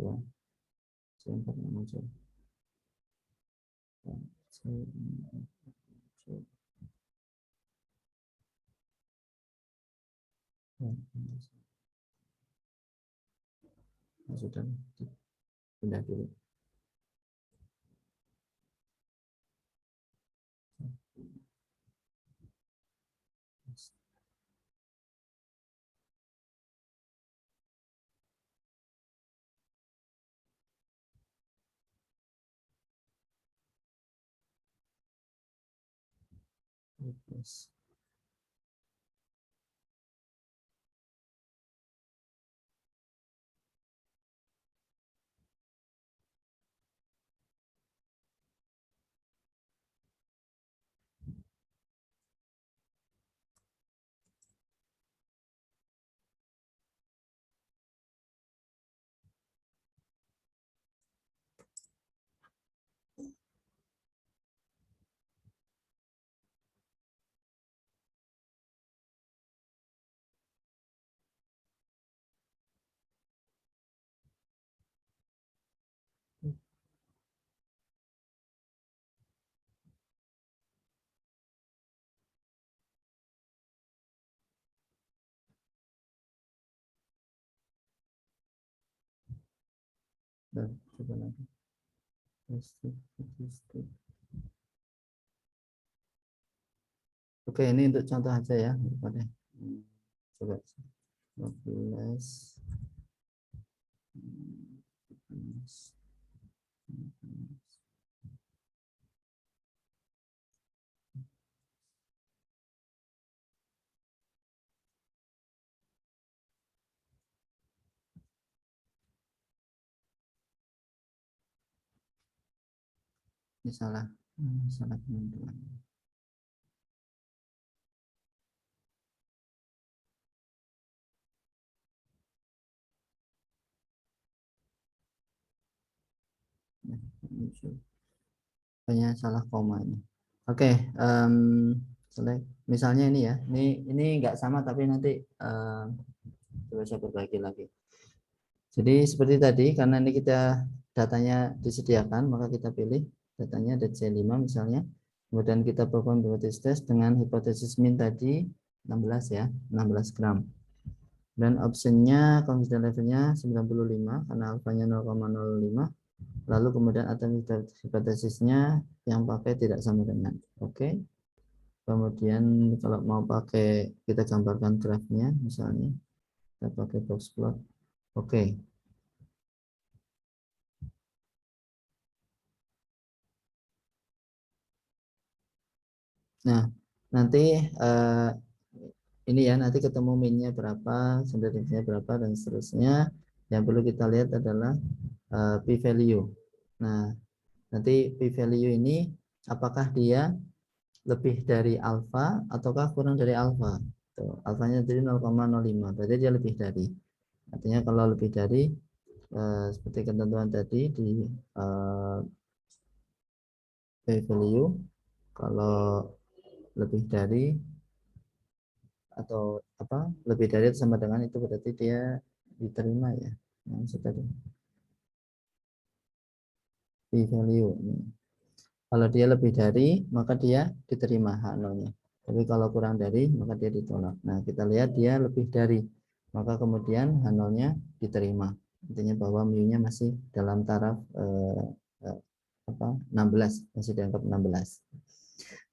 C4 muncul. Sudah pindah dulu. Yes. Nah, coba lagi. Statistik. Oke, ini untuk contoh aja ya. Coba 15. Ini salah, salah penentuan. Nah, banyak salah koma ini. Oke, misalnya ini ya, ini nggak sama tapi nanti coba saya berbagi lagi. Jadi seperti tadi, karena ini kita datanya disediakan, maka kita pilih datanya ada C5 misalnya. Kemudian kita perform hypothesis test dengan hipotesis min tadi 16 ya, 16 gram. Dan optionnya confidence levelnya 95 karena alfanya 0,05. Lalu kemudian atom hipotesisnya yang pakai tidak sama dengan. Oke. Kemudian kalau mau pakai, kita gambarkan grafnya misalnya. Kita pakai box plot. Oke. Nah, nanti ini ya, nanti ketemu minnya berapa, sensitivity-nya berapa, dan seterusnya. Yang perlu kita lihat adalah p-value. Nah, nanti p-value ini apakah dia lebih dari alfa ataukah kurang dari alfa. Tuh, alfanya jadi 0,05, berarti dia lebih dari. Artinya kalau lebih dari seperti ketentuan tadi di p-value, kalau lebih dari atau apa lebih dari sama dengan itu berarti dia diterima ya. Nah, tadi p-value. Kalau dia lebih dari maka dia diterima H0-nya. Tapi kalau kurang dari maka dia ditolak. Nah, kita lihat dia lebih dari, maka kemudian H0-nya diterima. Artinya bahwa mu-nya masih dalam taraf 16, masih dianggap 16.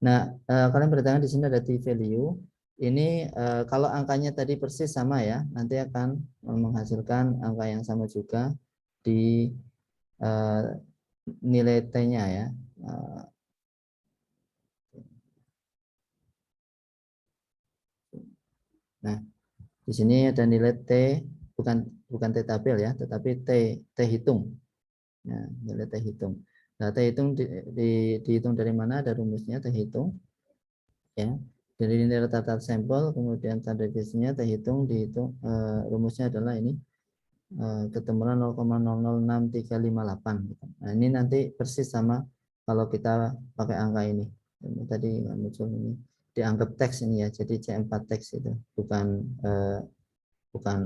Nah, kalian bertanyakan di sini ada t-value. Ini kalau angkanya tadi persis sama ya, nanti akan menghasilkan angka yang sama juga di nilai t-nya ya. Nah, di sini ada nilai t, bukan t tabel ya, tetapi t hitung. Nah, nilai t hitung. Nah, t hitung dihitung dari mana? Ada rumusnya t hitung. Ya, dari nilai rata-rata sampel, kemudian standar deviasinya terhitung, dihitung rumusnya adalah ini ketemuan 0,006358. Nah, ini nanti persis sama kalau kita pakai angka ini. Tadi nggak muncul ini, dianggap teks ini ya, jadi C4 teks itu bukan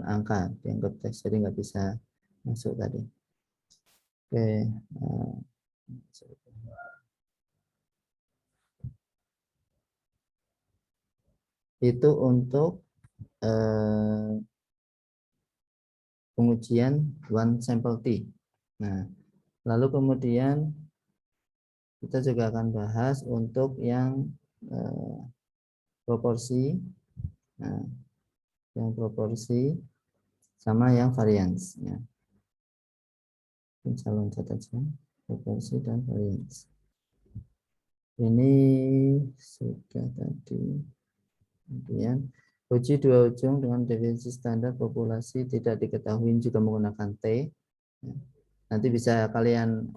angka, dianggap teks, jadi nggak bisa masuk tadi. Oke. Itu untuk pengujian one sample T. Nah, lalu kemudian kita juga akan bahas untuk yang proporsi, nah, yang proporsi sama yang varians. Ya. Calon catat saja proporsi dan varians. Ini sudah tadi. Kemudian uji dua ujung dengan definisi standar populasi tidak diketahui juga menggunakan T. Ya. Nanti bisa kalian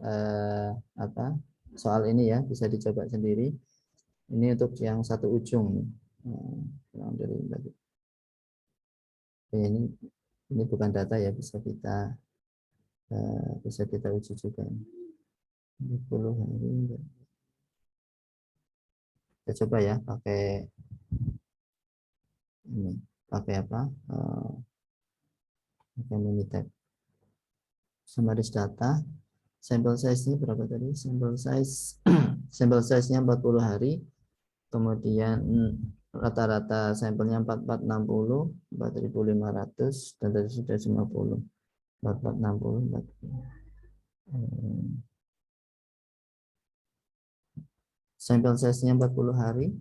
soal ini ya bisa dicoba sendiri. Ini untuk yang satu ujung. Ini bukan data ya, bisa kita uji juga. 10 hari. Kita coba ya pakai ini, pakai apa? Pakai Minitab. Summaries data. Sampel size-nya berapa tadi? Sampel size-nya 40 hari. Kemudian rata-rata sampelnya 4460, 4500 dan dari sudah 50. 4460. Sampel size-nya 40 hari.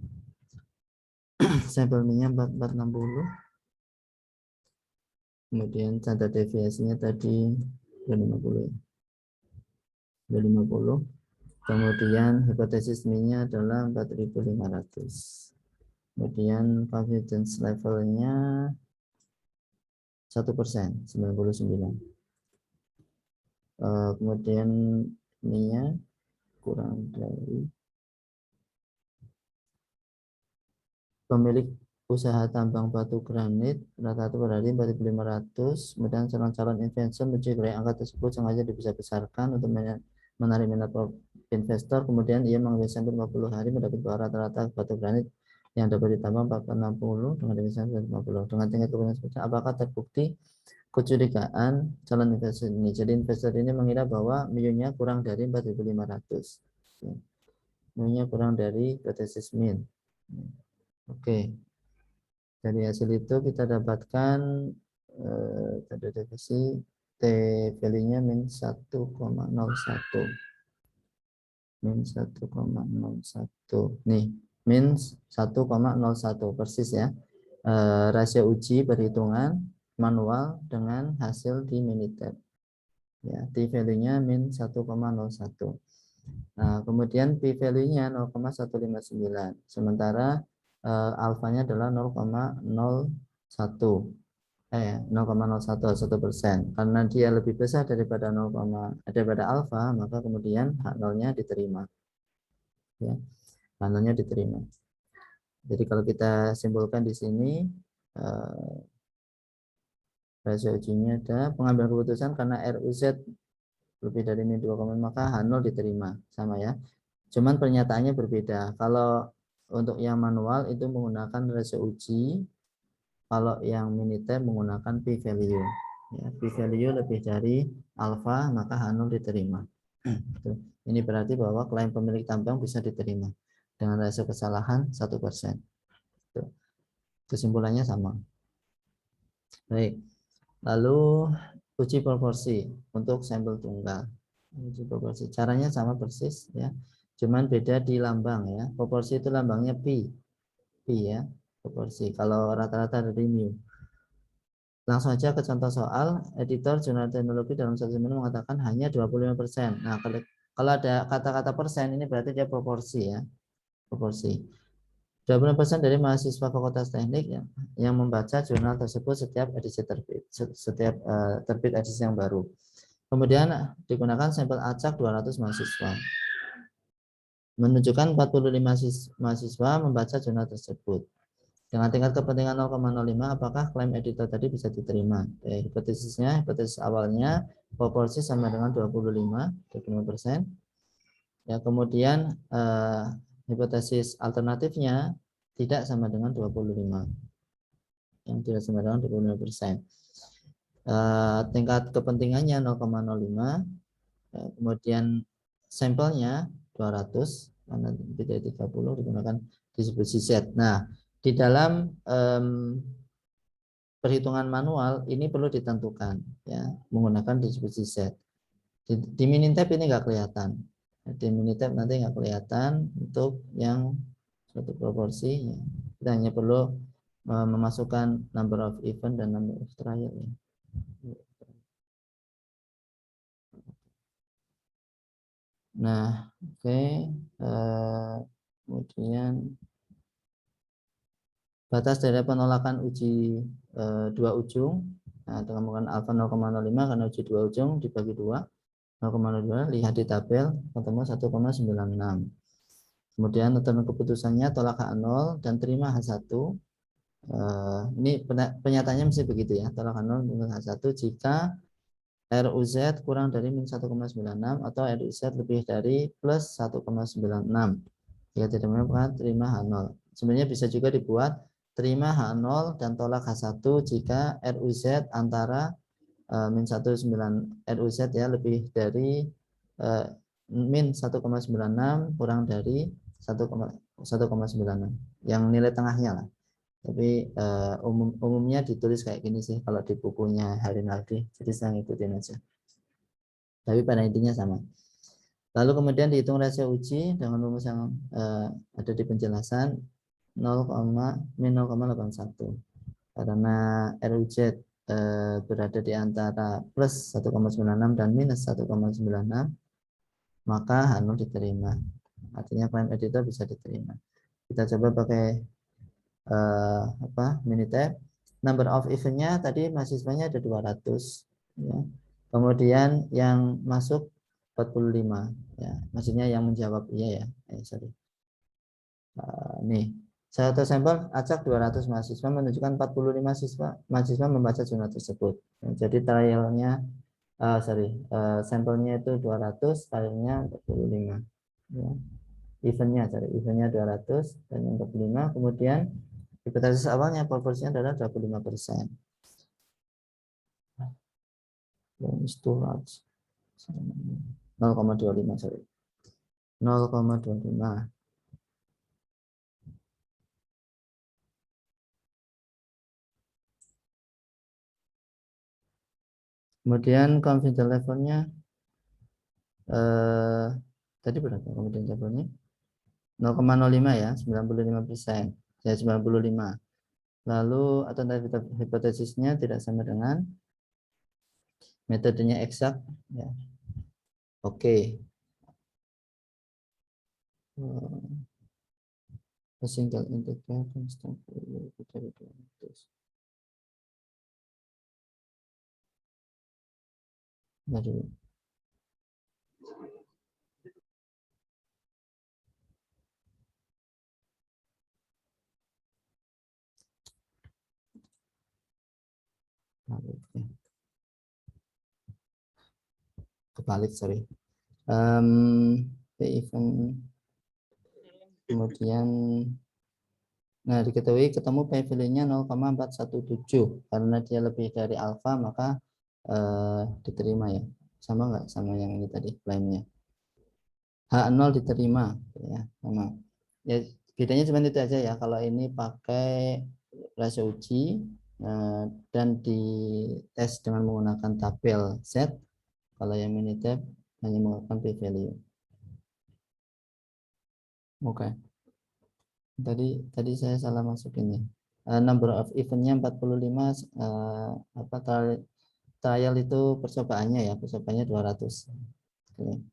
Sampel mean-nya 4460. Kemudian standar deviasinya tadi 250 ya. 250. Kemudian hipotesis mean-nya adalah 4500. Kemudian confidence level-nya 1%, 99. Kemudian mean-nya kurang dari pemilik usaha tambang batu granit rata-rata berarti 4.500. Kemudian calon-calon investor mencuri angka tersebut sengaja dibesar-besarkan untuk menarik minat investor. Kemudian ia mengambil sampel 50 hari mendapat bahwa rata-rata batu granit yang dapat ditambang 460 dengan dimensi 50. Dengan tingkat kebenaran apakah terbukti kecurigaan calon investor ini? Jadi investor ini mengira bahwa mu-nya kurang dari 4.500. Mu-nya kurang dari hipotesis mean. Oke. Dari hasil itu kita dapatkan tanda definisi T value-nya min 1,01. Min 1,01. Nih, min 1,01 persis ya. Rasio uji perhitungan manual dengan hasil di Minitab. Ya, T value-nya min 1,01. Nah, kemudian P value-nya 0,159. Sementara alfanya adalah 0,01. 0,01%. Karena dia lebih besar daripada daripada alfa, maka kemudian H0-nya diterima. Ya, H0-nya diterima. Jadi kalau kita simpulkan di sini rasio ujinya ada pengambilan keputusan karena RUZ lebih dari min 2, maka H0 diterima, sama ya. Cuman pernyataannya berbeda. Kalau untuk yang manual itu menggunakan rasio uji, kalau yang Minitab menggunakan P value. Ya, P value lebih dari alfa, maka H0 diterima. Ini berarti bahwa klaim pemilik tambang bisa diterima dengan rasio kesalahan 1%. Kesimpulannya sama. Baik. Lalu uji proporsi untuk sampel tunggal. Uji proporsi. Caranya sama persis ya. Cuman beda di lambang ya. Proporsi itu lambangnya pi. Pi ya. Proporsi. Kalau rata-rata dari mu. Langsung aja ke contoh soal. Editor jurnal teknologi dalam satu minggu mengatakan hanya 25%. Nah, kalau ada kata-kata persen ini berarti dia proporsi ya. Proporsi. 20% dari mahasiswa Fakultas Teknik yang membaca jurnal tersebut setiap edisi terbit, setiap terbit edisi yang baru. Kemudian digunakan sampel acak 200 mahasiswa. Menunjukkan 45 mahasiswa membaca jurnal tersebut. Dengan tingkat kepentingan 0,05, apakah klaim editor tadi bisa diterima? Hipotesisnya, hipotesis awalnya proporsi sama dengan 25%. Ya, kemudian hipotesis alternatifnya tidak sama dengan 25. Yang tidak sama dengan 25%. Tingkat kepentingannya 0,05. Kemudian sampelnya 200 karena lebih dari 30 digunakan distribusi Z. Nah, di dalam perhitungan manual ini perlu ditentukan ya menggunakan distribusi Z. Di Minitab ini nggak kelihatan. Di Minitab nanti nggak kelihatan untuk yang suatu proporsi. Ya. Kita hanya perlu memasukkan number of event dan number of trial. Ya. Nah, oke. Kemudian batas dari penolakan uji dua ujung. Nah, dengan alfa 0,05 karena uji dua ujung dibagi 2. 0,02 lihat di tabel ketemu 1,96. Kemudian tentukan keputusannya tolak H0 dan terima H1. Ini penyataannya mesti begitu ya, tolak H0 dan H1 jika RUZ kurang dari min 1,96 atau RUZ lebih dari plus 1,96. Jika tidak memang terima H0. Sebenarnya bisa juga dibuat terima H0 dan tolak H1 jika RUZ antara min 19 RUZ ya lebih dari min 1,96 kurang dari 1,96 yang nilai tengahnya lah. Tapi umumnya ditulis kayak gini sih kalau di bukunya Harinaldi, jadi saya ngikutin aja. tapi pada intinya sama. Lalu kemudian dihitung rasio uji dengan rumus yang ada di penjelasan 0,81 karena RUZ berada di antara plus 1,96 dan minus 1,96, maka H0 diterima. Artinya claim editor bisa diterima. Kita coba pakai Minitab. Number of eventnya tadi mahasiswanya ada 200 ya. Kemudian yang masuk 45 ya. Maksudnya yang menjawab iya ya. Sorry. Nih, satu sampel acak 200 mahasiswa menunjukkan 45 mahasiswa membaca jurnal tersebut. Jadi trialnya sampelnya itu 200, trialnya 45 ya. Eventnya 200 dan yang 45, kemudian hipotesis awalnya proporsinya adalah 25%. Is too large. 0,25 sorry. 0,25. Kemudian confidence levelnya tadi berapa confidence levelnya? 0,05 ya, 95%. Ya 95. Lalu alternatif hipotesisnya tidak sama dengan metodenya eksak ya. Oke. A single integer constant value dari 200. Baru. Kebalik sorry. Event kemudian diketahui ketemu P value-nya 0,417 karena dia lebih dari alfa maka diterima ya. Sama nggak sama yang ini tadi klaimnya? H0 diterima ya, sama. Ya bedanya cuma itu aja ya. Kalau ini pakai rasio uji dan dites dengan menggunakan tabel set. Kalau yang Minitab hanya menggunakan P value. Oke. Tadi saya salah masukin ya. Number of eventnya 45 trial itu percobaannya ya, percobaannya 200. Oke.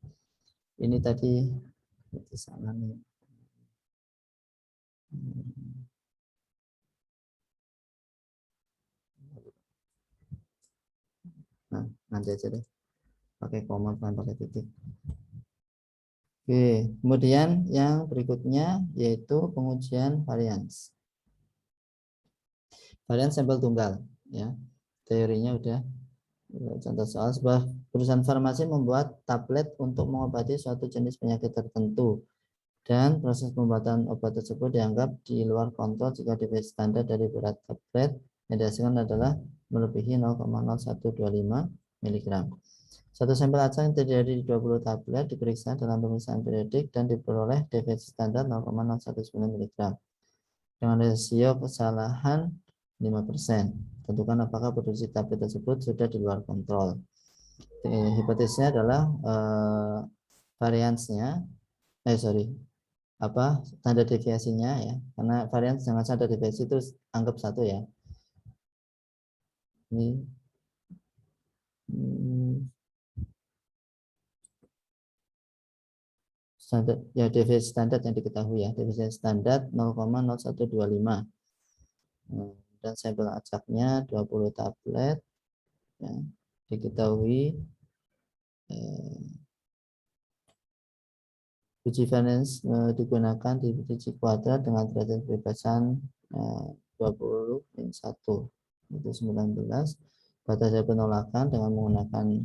Ini tadi salah nih. Nah, nanti aja deh. Pakai koma bukan pakai titik. Oke, kemudian yang berikutnya yaitu pengujian varians. Varians sampel tunggal ya. Teorinya udah. Contoh soal, sebuah perusahaan farmasi membuat tablet untuk mengobati suatu jenis penyakit tertentu dan proses pembuatan obat tersebut dianggap di luar kontrol jika deviasi standar dari berat tablet yang dihasilkan adalah melebihi 0,0125 mg. Satu sampel acak yang terjadi di 20 tablet diperiksa dalam pemeriksaan periodik dan diperoleh deviasi standar 0,019 mg dengan rasio kesalahan 5%. Tentukan apakah produksi tablet tersebut sudah di luar kontrol. Hipotesisnya adalah variansnya standar deviasinya ya, karena varians dengan standar deviasi itu anggap satu ya. Ini standar ya, deviasi standar yang diketahui ya, deviasi standar 0,0125 dan sampel acaknya 20 tablet ya, diketahui uji variance digunakan di uji kuadrat dengan derajat kebebasan 20 1 itu 19. Batas dari penolakan dengan menggunakan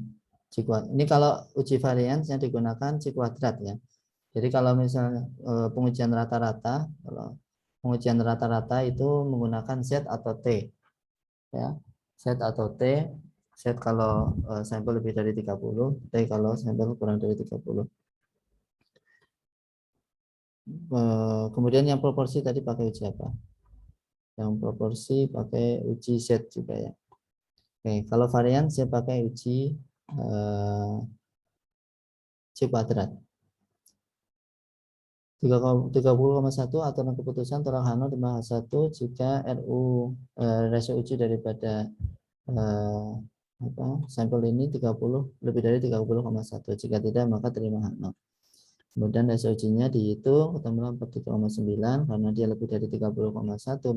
C kuadrat. Ini kalau uji varians yang digunakan C kuadrat ya. Jadi kalau misalnya pengujian rata-rata, kalau pengujian rata-rata itu menggunakan Z atau T ya. Z atau T, Z kalau sampel lebih dari 30, T kalau sampel kurang dari 30. Kemudian yang proporsi tadi pakai uji apa? Yang proporsi pakai uji Z juga ya. Oke, kalau varian saya pakai uji C kuadrat. 30,1 aturan keputusan tolak H0 tambah H1 jika RU rasio uji daripada sampel ini 30 lebih dari 30,1. Jika tidak maka terima H0. Kemudian rasio ujinya dihitung ketemulah 43,9 karena dia lebih dari 30,1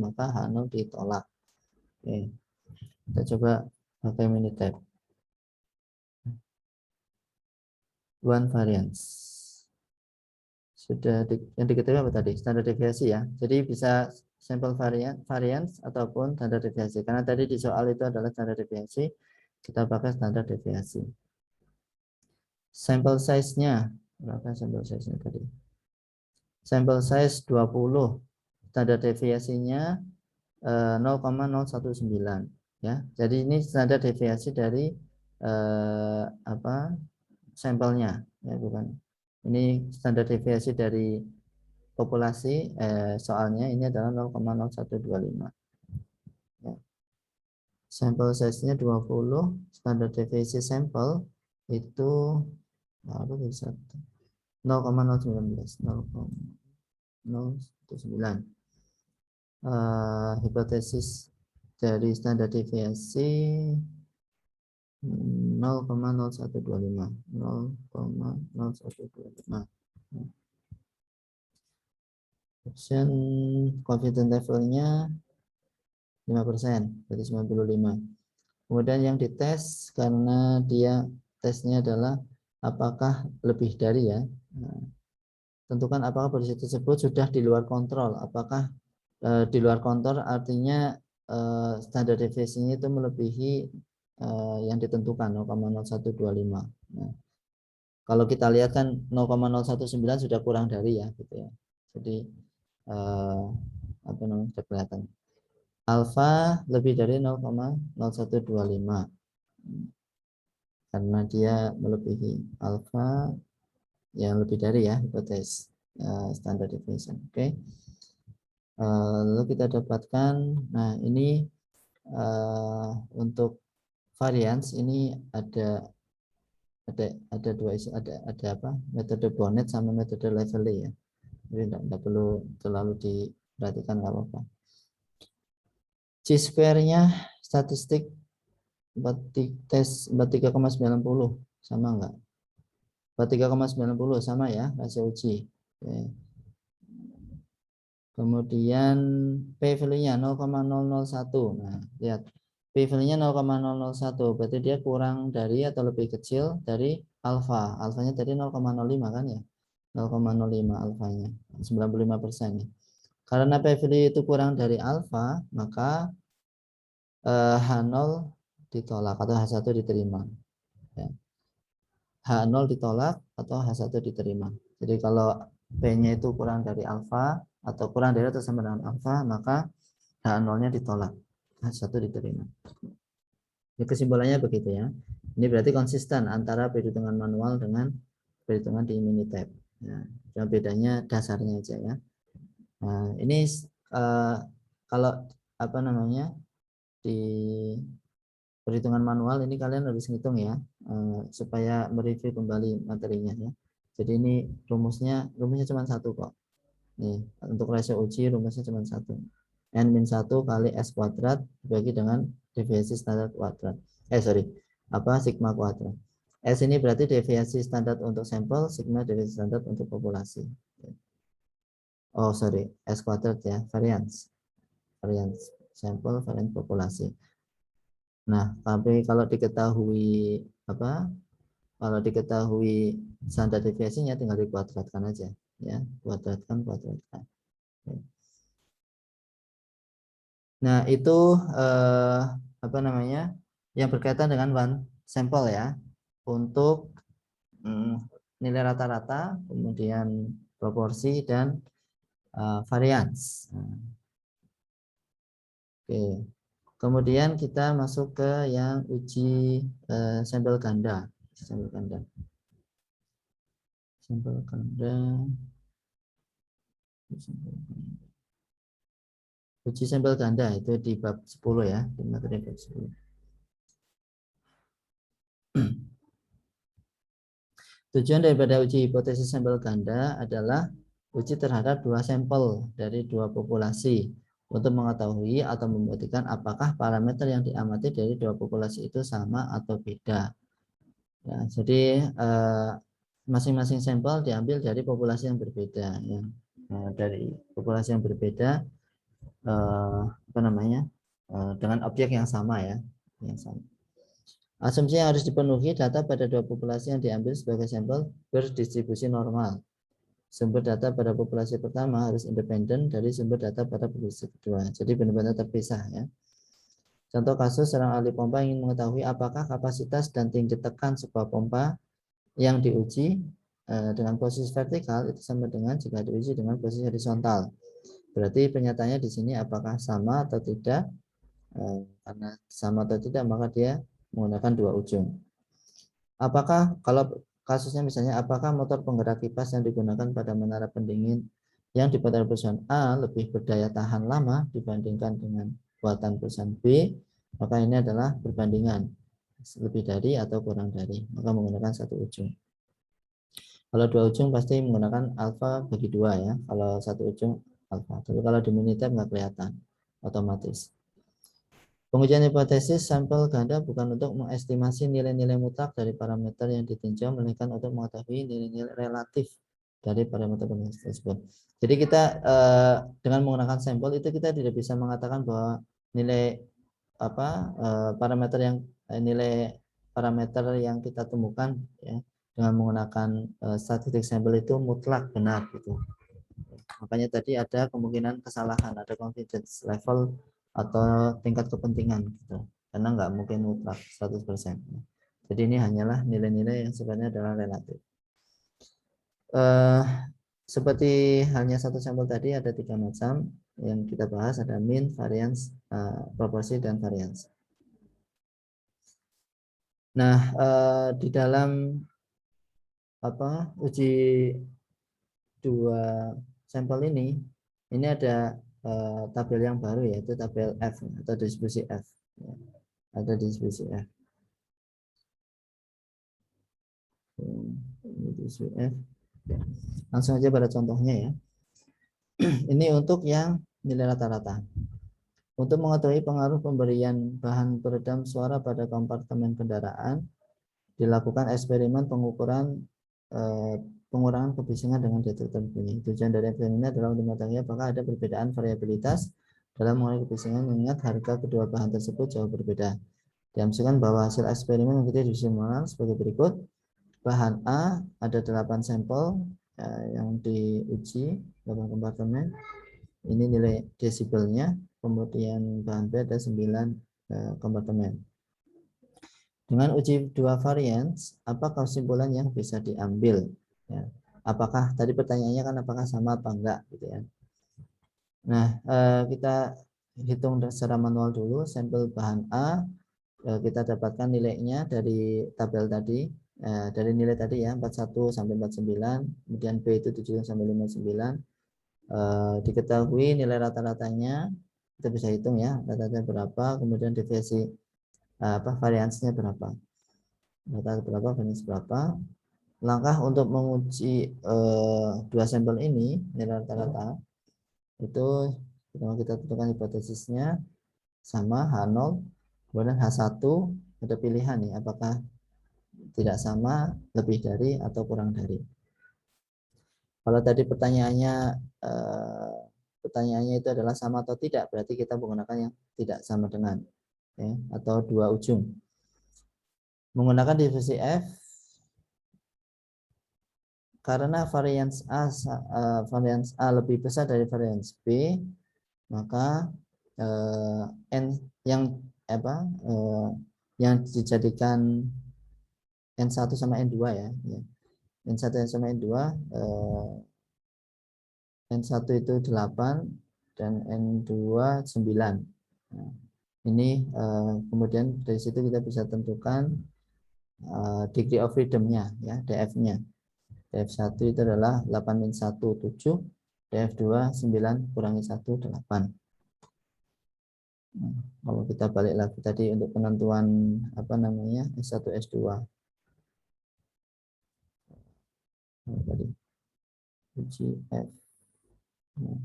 maka H0 ditolak. Oke. Kita coba pakai Minitab. One variance. Sudah yang diketahui apa tadi? Standar deviasi ya. Jadi bisa sampel variance ataupun standar deviasi. Karena tadi di soal itu adalah standar deviasi, kita pakai standar deviasi. Sampel size-nya berapa sampel size-nya tadi? Sampel size 20. Standar deviasinya 0,019 ya. Jadi ini standar deviasi dari sampelnya ya, bukan. Ini standar deviasi dari populasi soalnya ini adalah 0,0125 ya. Sampel size-nya 20, standar deviasi sampel itu apa bisa 0,019 0,019 hipotesis dari standar deviasi 0,0125 confidence levelnya 5%, berarti 95. Kemudian yang dites karena dia tesnya adalah apakah lebih dari ya. Nah, tentukan apakah posisi tersebut sudah di luar kontrol. Apakah di luar kontrol artinya standar deviasinya itu melebihi yang ditentukan 0,0125. Nah, kalau kita lihat kan 0,019 sudah kurang dari ya, gitu ya. Jadi sudah kelihatan. Alfa lebih dari 0,0125 karena dia melebihi alfa yang lebih dari ya hipotesis standar deviation. Oke. Lalu kita dapatkan, nah ini untuk variance ini ada dua isu, ada apa metode Bonnet sama metode Lively ya. Jadi tidak perlu terlalu diperhatikan, nggak apa-apa. C-square-nya statistik tes 43,90 sama enggak? 43,90 sama ya rasio uji. Oke. Kemudian p-value-nya 0,001. Nah, lihat p-value-nya 0,001 berarti dia kurang dari atau lebih kecil dari alfa. Alfanya tadi 0,05 kan ya? 0,05 alfanya. 95% ya. Karena p-value itu kurang dari alfa, maka H0 ditolak atau H1 diterima. Ya. H0 ditolak atau H1 diterima. Jadi kalau P-nya itu kurang dari alfa atau kurang dari atau sama dengan alfa, maka H0-nya ditolak, H1 diterima. Ya, kesimpulannya begitu ya. Ini berarti konsisten antara perhitungan manual dengan perhitungan di Minitab. Nah, cuma bedanya dasarnya aja ya. Nah, ini kalau apa namanya di perhitungan manual ini kalian harus ngitung ya supaya mereview kembali materinya ya. Jadi ini rumusnya cuma satu kok. Nih untuk rasio uji rumusnya cuma satu. N-1 kali S kuadrat dibagi dengan deviasi standar kuadrat. Sigma kuadrat. S ini berarti deviasi standar untuk sampel, sigma deviasi standar untuk populasi. S kuadrat ya, variance sampel, variance populasi. Nah, tapi kalau diketahui standar deviasinya tinggal dikuadratkan aja ya, kuadratkan. Nah, itu yang berkaitan dengan one sampel ya, untuk nilai rata-rata, kemudian proporsi dan variance. Oke. Kemudian kita masuk ke yang uji sampel ganda. Sampel ganda. Uji sampel ganda itu di bab 10 ya, di materi bab 10. Tujuan daripada uji hipotesis sampel ganda adalah uji terhadap dua sampel dari dua populasi untuk mengetahui atau membuktikan apakah parameter yang diamati dari dua populasi itu sama atau beda. Ya, jadi masing-masing sampel diambil dari populasi yang berbeda, ya. Dari populasi yang berbeda, dengan objek yang sama, ya, yang sama. Asumsi yang harus dipenuhi, data pada dua populasi yang diambil sebagai sampel berdistribusi normal. Sumber data pada populasi pertama harus independen dari sumber data pada populasi kedua. Jadi benar-benar terpisah, ya. Contoh kasus, seorang ahli pompa ingin mengetahui apakah kapasitas dan tinggi tekan sebuah pompa yang diuji dengan posisi vertikal itu sama dengan jika diuji dengan posisi horizontal. Berarti pernyataannya di sini apakah sama atau tidak. Karena sama atau tidak maka dia menggunakan dua ujung. Apakah kalau kasusnya misalnya apakah motor penggerak kipas yang digunakan pada menara pendingin yang dibuat perusahaan A lebih berdaya tahan lama dibandingkan dengan buatan perusahaan B, maka ini adalah perbandingan lebih dari atau kurang dari, maka menggunakan satu ujung. Kalau dua ujung pasti menggunakan alfa bagi dua, ya. Kalau satu ujung alfa, tapi kalau di Minitab nggak kelihatan otomatis. Pengujian hipotesis sampel ganda bukan untuk mengestimasi nilai-nilai mutlak dari parameter yang ditinjau, melainkan untuk mengetahui nilai-nilai relatif dari parameter tersebut. Jadi kita dengan menggunakan sampel itu kita tidak bisa mengatakan bahwa nilai nilai parameter yang kita temukan, ya, dengan menggunakan statistik sampel itu mutlak benar gitu. Makanya tadi ada kemungkinan kesalahan, ada confidence level atau tingkat kepentingan gitu. Karena nggak mungkin mutlak 100%. Jadi ini hanyalah nilai-nilai yang sebenarnya adalah relatif. Seperti halnya satu sampel tadi ada 3 macam yang kita bahas, ada mean, variance, proporsi, dan variance. Nah, di dalam uji dua sampel ini ada tabel yang baru, yaitu tabel F atau distribusi F. Ada distribusi F. Ini distribusi F. Langsung aja pada contohnya, ya. Ini untuk yang nilai rata-rata. Untuk mengetahui pengaruh pemberian bahan peredam suara pada kompartemen kendaraan, dilakukan eksperimen pengurangan kebisingan dengan detektor bunyi. Tujuan dari eksperimen ini adalah untuk mengetahui apakah ada perbedaan variabilitas dalam mengurangi kebisingan, mengingat harga kedua bahan tersebut jauh berbeda. Diasumsikan bahwa hasil eksperimen mengikuti distribusi sebagai berikut. Bahan A ada 8 sampel yang diuji, 8 kompartemen. Ini nilai desibelnya. Kemudian bahan B ada 9 kompartemen. Dengan uji dua varians, apa kesimpulan yang bisa diambil? Ya. Apakah tadi pertanyaannya kan apakah sama apa enggak, gitu ya. Nah, kita hitung secara manual dulu. Sampel bahan A, kita dapatkan nilainya dari tabel tadi, dari nilai tadi, ya, 41 sampai 49, kemudian B itu 7 sampai 59. Diketahui nilai rata-ratanya, kita bisa hitung, ya, rata-ratanya berapa, kemudian deviasi variansnya berapa. Data berapa, varians berapa. Langkah untuk menguji dua sampel ini nilai rata-rata itu kita tentukan hipotesisnya sama H0, kemudian H1 ada pilihan, nih, apakah tidak sama, lebih dari, atau kurang dari. Kalau tadi pertanyaannya itu adalah sama atau tidak, berarti kita menggunakan yang tidak sama dengan, ya, atau dua ujung. Menggunakan distribusi F karena varians A lebih besar dari varians B, maka yang dijadikan N1 sama N2, ya. N1 sama N2, N1 itu 8 dan N2 9. Nah, ini kemudian dari situ kita bisa tentukan degree of freedom-nya, ya, DF-nya. DF1 itu adalah 8 min 1 7, DF2 9 kurangi 1 8. Kalau kita balik lagi tadi untuk penentuan S1 S2. tadi uji F. Nah,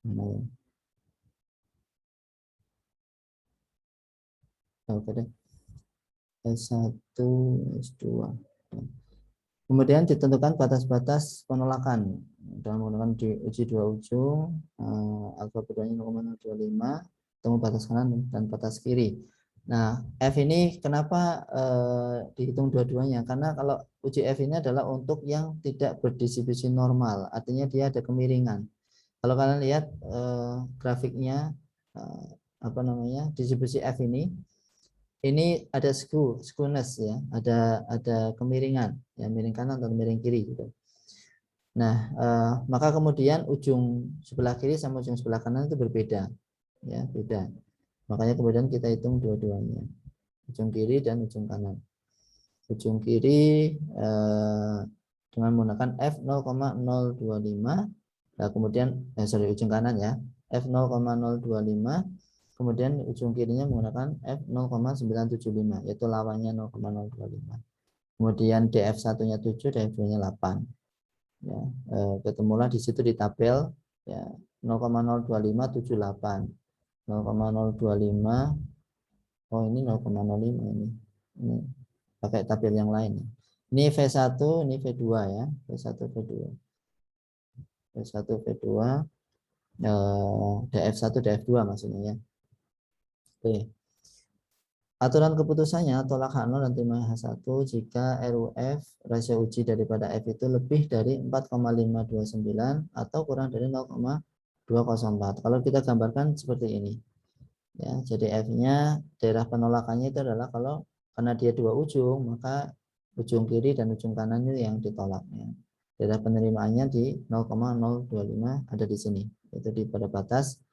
mana ya? Oke deh. S1, S2. Kemudian ditentukan batas-batas penolakan dengan menggunakan uji dua ujung, alfa bedanya 0,025, temu batas kanan dan batas kiri. Nah, F ini kenapa dihitung dua-duanya? Karena kalau uji F ini adalah untuk yang tidak berdistribusi normal, artinya dia ada kemiringan. Kalau kalian lihat grafiknya, apa namanya, distribusi F ini ada skewness ya, ada kemiringan, ya miring kanan atau miring kiri gitu. Nah, maka kemudian ujung sebelah kiri sama ujung sebelah kanan itu berbeda, ya beda. Makanya kemudian kita hitung dua-duanya, ujung kiri dan ujung kanan. Ujung kiri dengan menggunakan F 0,025, nah kemudian ujung kanan ya, F 0,025. Kemudian ujung kirinya menggunakan F 0,975, yaitu lawannya 0,025. Kemudian DF1-nya 7, DF2-nya 8. Ya, ketemulah di situ di tabel ya 0,02578. 0,025. Oh, ini 0,05 ini. Ini pakai tabel yang lain. Ini V1, ini V2 ya. V1, V2. V1, V2, DF1, DF2 maksudnya ya. Oke. Aturan keputusannya tolak H0 dan terima H1 jika RUF rasio uji daripada F itu lebih dari 4,529 atau kurang dari 0,204. Kalau kita gambarkan seperti ini. Ya, jadi F-nya daerah penolakannya itu adalah kalau karena dia dua ujung, maka ujung kiri dan ujung kanannya yang ditolaknya. Daerah penerimaannya di 0,025 ada di sini. Itu di pada batas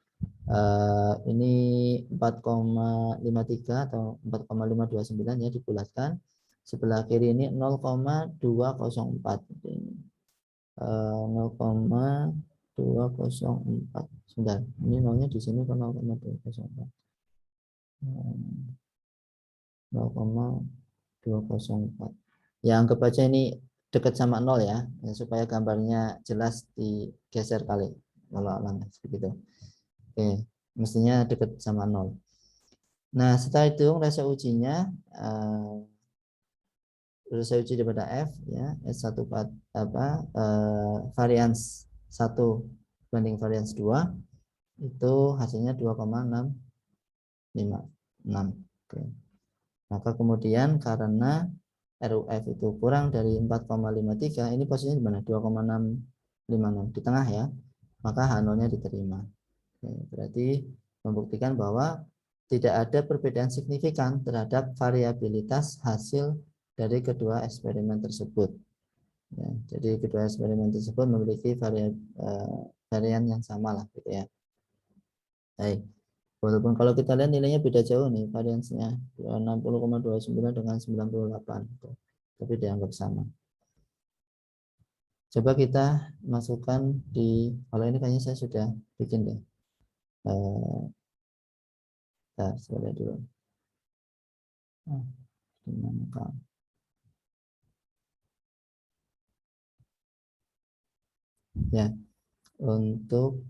ini 4,53 atau 4,529 ya dibulatkan. Sebelah kiri ini 0,204. 0,204. Sebentar, ini nolnya di sini ke 0,204. 0,204. Ya anggap aja ini dekat sama 0 ya, supaya gambarnya jelas digeser kali kalau langkah begitu. Oke, mestinya dekat sama 0. Nah, setelah itu rasio ujinya rasio uji daripada F ya, S1 varians 1 banding varians 2 itu hasilnya 2,656. Oke. Maka kemudian karena RUF itu kurang dari 4,53, ini posisinya di mana? 2,656 di tengah ya. Maka H0-nya diterima. Oke, berarti membuktikan bahwa tidak ada perbedaan signifikan terhadap variabilitas hasil dari kedua eksperimen tersebut. Ya, jadi kedua eksperimen tersebut memiliki varian yang sama lah, gitu ya. Baik. Walaupun kalau kita lihat nilainya beda jauh nih, variansnya 60,29 dengan 98, tapi dianggap sama. Coba kita masukkan di, kalau ini kayaknya saya sudah bikin deh. Saya lihat dulu. Ya, untuk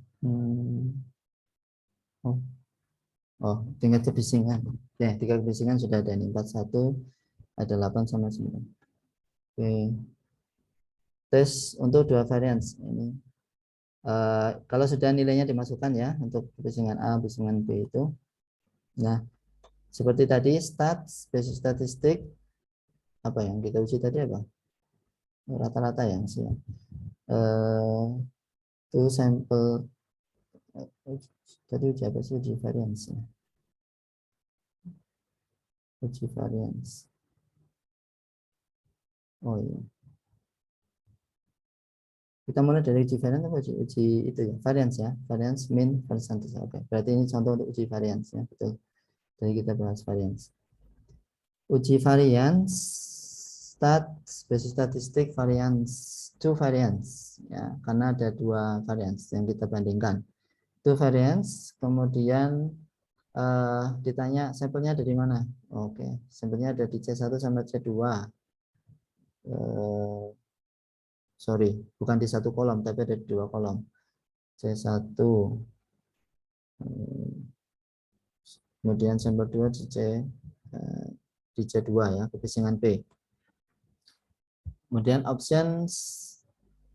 tingkat kebisingan. Ya, tingkat kebisingan sudah ada nih, 41, ada 8 sama 9. Oke. Tes untuk dua varians ini. Kalau sudah nilainya dimasukkan ya untuk kebisingan A, kebisingan B itu. Nah, seperti tadi basis statistik apa yang kita uji tadi apa? Rata-rata ya sih. Itu sampel tadi uji apa sih, uji variance ya. Uji variance. Oh iya. Kita mulai dari uji variance atau uji itu ya, variance ya, variance mean percentage. Oke, berarti ini contoh untuk uji variance ya, betul. Jadi kita bahas variance. Uji variance, basis statistik variance, two variance ya, karena ada dua variance yang kita bandingkan. Two variance, kemudian ditanya sampelnya ada di mana. Oke, sampelnya ada di C1 sampai C2. Sorry, bukan di satu kolom, tapi ada di 2 kolom. C1, kemudian sampel 2 di C2 ya, kebisingan P. Kemudian option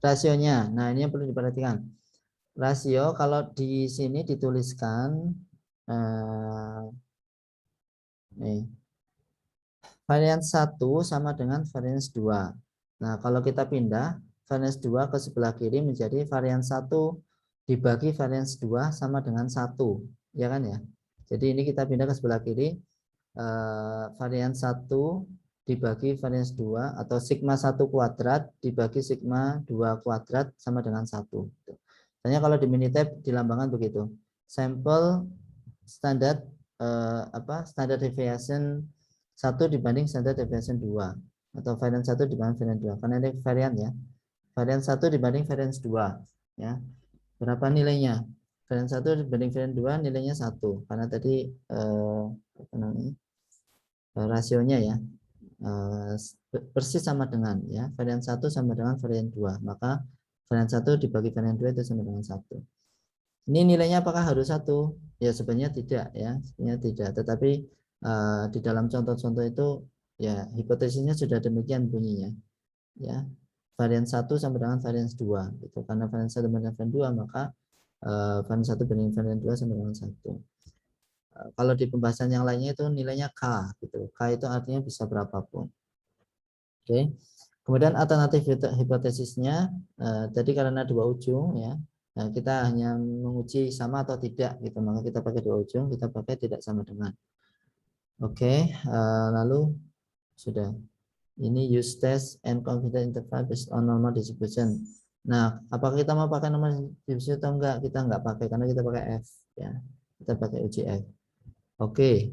rasionya. Nah, ini yang perlu diperhatikan. Rasio kalau di sini dituliskan nih, varians 1 sama dengan varians 2. Nah, kalau kita pindah varians 2 ke sebelah kiri menjadi varians 1 dibagi varians 2 sama dengan 1. Ya kan ya? Jadi ini kita pindah ke sebelah kiri, varians 1 dibagi varians 2 atau sigma 1 kuadrat dibagi sigma 2 kuadrat sama dengan 1. Tanya kalau di Minitab dilambangkan begitu. Sampel standar standar deviation 1 dibanding standar deviation 2 atau varian 1 dibanding varian 2. Karena ini varian ya. Varian 1 dibanding varian 2 ya. Berapa nilainya? Varian 1 dibanding varian 2 nilainya 1 karena tadi rasionya ya. Persis sama dengan ya. Varian 1 sama dengan varian 2. Maka varian 1 dibagi varian 2 itu sama dengan 1. Ini nilainya apakah harus 1? Ya sebenarnya tidak ya, sebenarnya tidak. Tetapi di dalam contoh-contoh itu ya hipotesisnya sudah demikian bunyinya. Ya, varian 1 sama dengan varian 2 gitu. Karena varian 1 sama dengan varian 2 maka varian 1 banding varian 2 sama dengan 1. Kalau di pembahasan yang lainnya itu nilainya K gitu. K itu artinya bisa berapapun. Oke. Kemudian alternatif hipotesisnya tadi karena 2 ujung ya. Nah, kita hanya menguji sama atau tidak gitu, maka kita pakai 2 ujung, kita pakai tidak sama dengan. Oke, lalu sudah. Ini use test and confidence interval based on normal distribution. Nah, apakah kita mau pakai normal distribution atau enggak? Kita enggak pakai karena kita pakai F ya. Kita pakai uji F. Oke.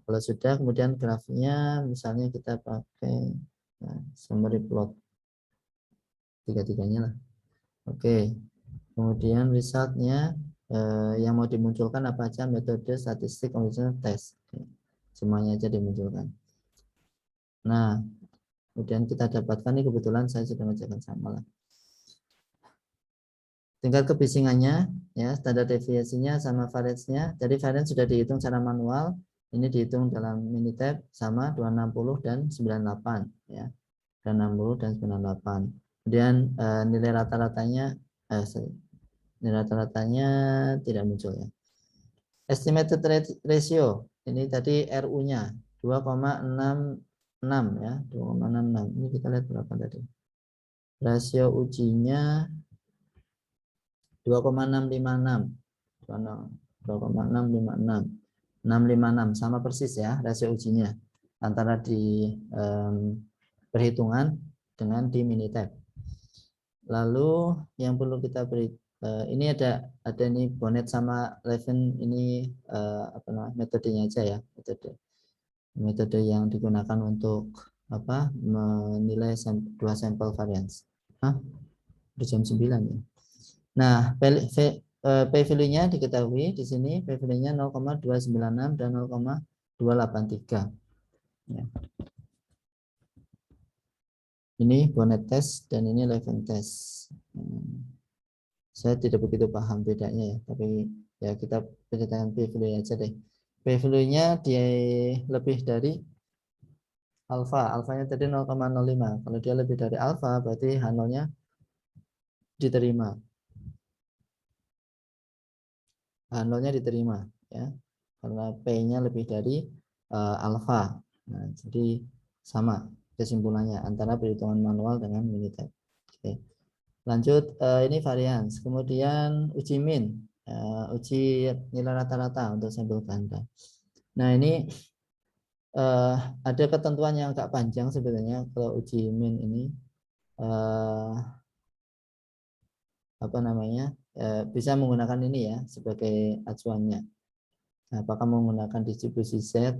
Kalau sudah, kemudian grafnya misalnya kita pakai summary plot tiga-tiganya lah. Oke. Kemudian resultnya yang mau dimunculkan apa aja, metode statistik conditional test. Semuanya aja dimunculkan. Nah, kemudian kita dapatkan ini kebetulan saya sudah mengerjakan sama lah. Tingkat kebisingannya, ya standar deviasinya sama variance-nya. Jadi variance sudah dihitung secara manual. Ini dihitung dalam Minitab sama 260 dan 98 ya. 260 dan 98. Kemudian nilai rata-ratanya nilai rata-ratanya tidak muncul ya. Estimated ratio ini tadi RU-nya 2,66 ya, 2,66. Ini kita lihat berapa tadi. Rasio ujinya 2,656. 2,656. 656 sama persis ya rasio ujinya antara di perhitungan dengan di Minitab. Lalu yang perlu kita beri ini ada nih Bonnet sama Levin ini metodenya aja ya, metode yang digunakan untuk menilai dua sampel varians. Udah jam 9 ya. Nah, P-value-nya diketahui di sini P-value-nya 0,296 dan 0,283. Ya. Ini Bonnet test dan ini Levin test. Saya tidak begitu paham bedanya ya, tapi ya kita berdasarkan P-value aja deh. P-value-nya dia lebih dari alfa. Alfanya tadi 0,05. Kalau dia lebih dari alfa berarti H0-nya diterima. H0-nya diterima ya. Karena P-nya lebih dari alfa. Nah, jadi sama kesimpulannya antara perhitungan manual dengan Minitab. Oke. Lanjut ini varians. Kemudian uji min, uji nilai rata-rata untuk sampel ganda. Nah, ini ada ketentuan yang agak panjang sebenarnya kalau uji min ini bisa menggunakan ini ya sebagai acuannya. Nah, apakah menggunakan distribusi Z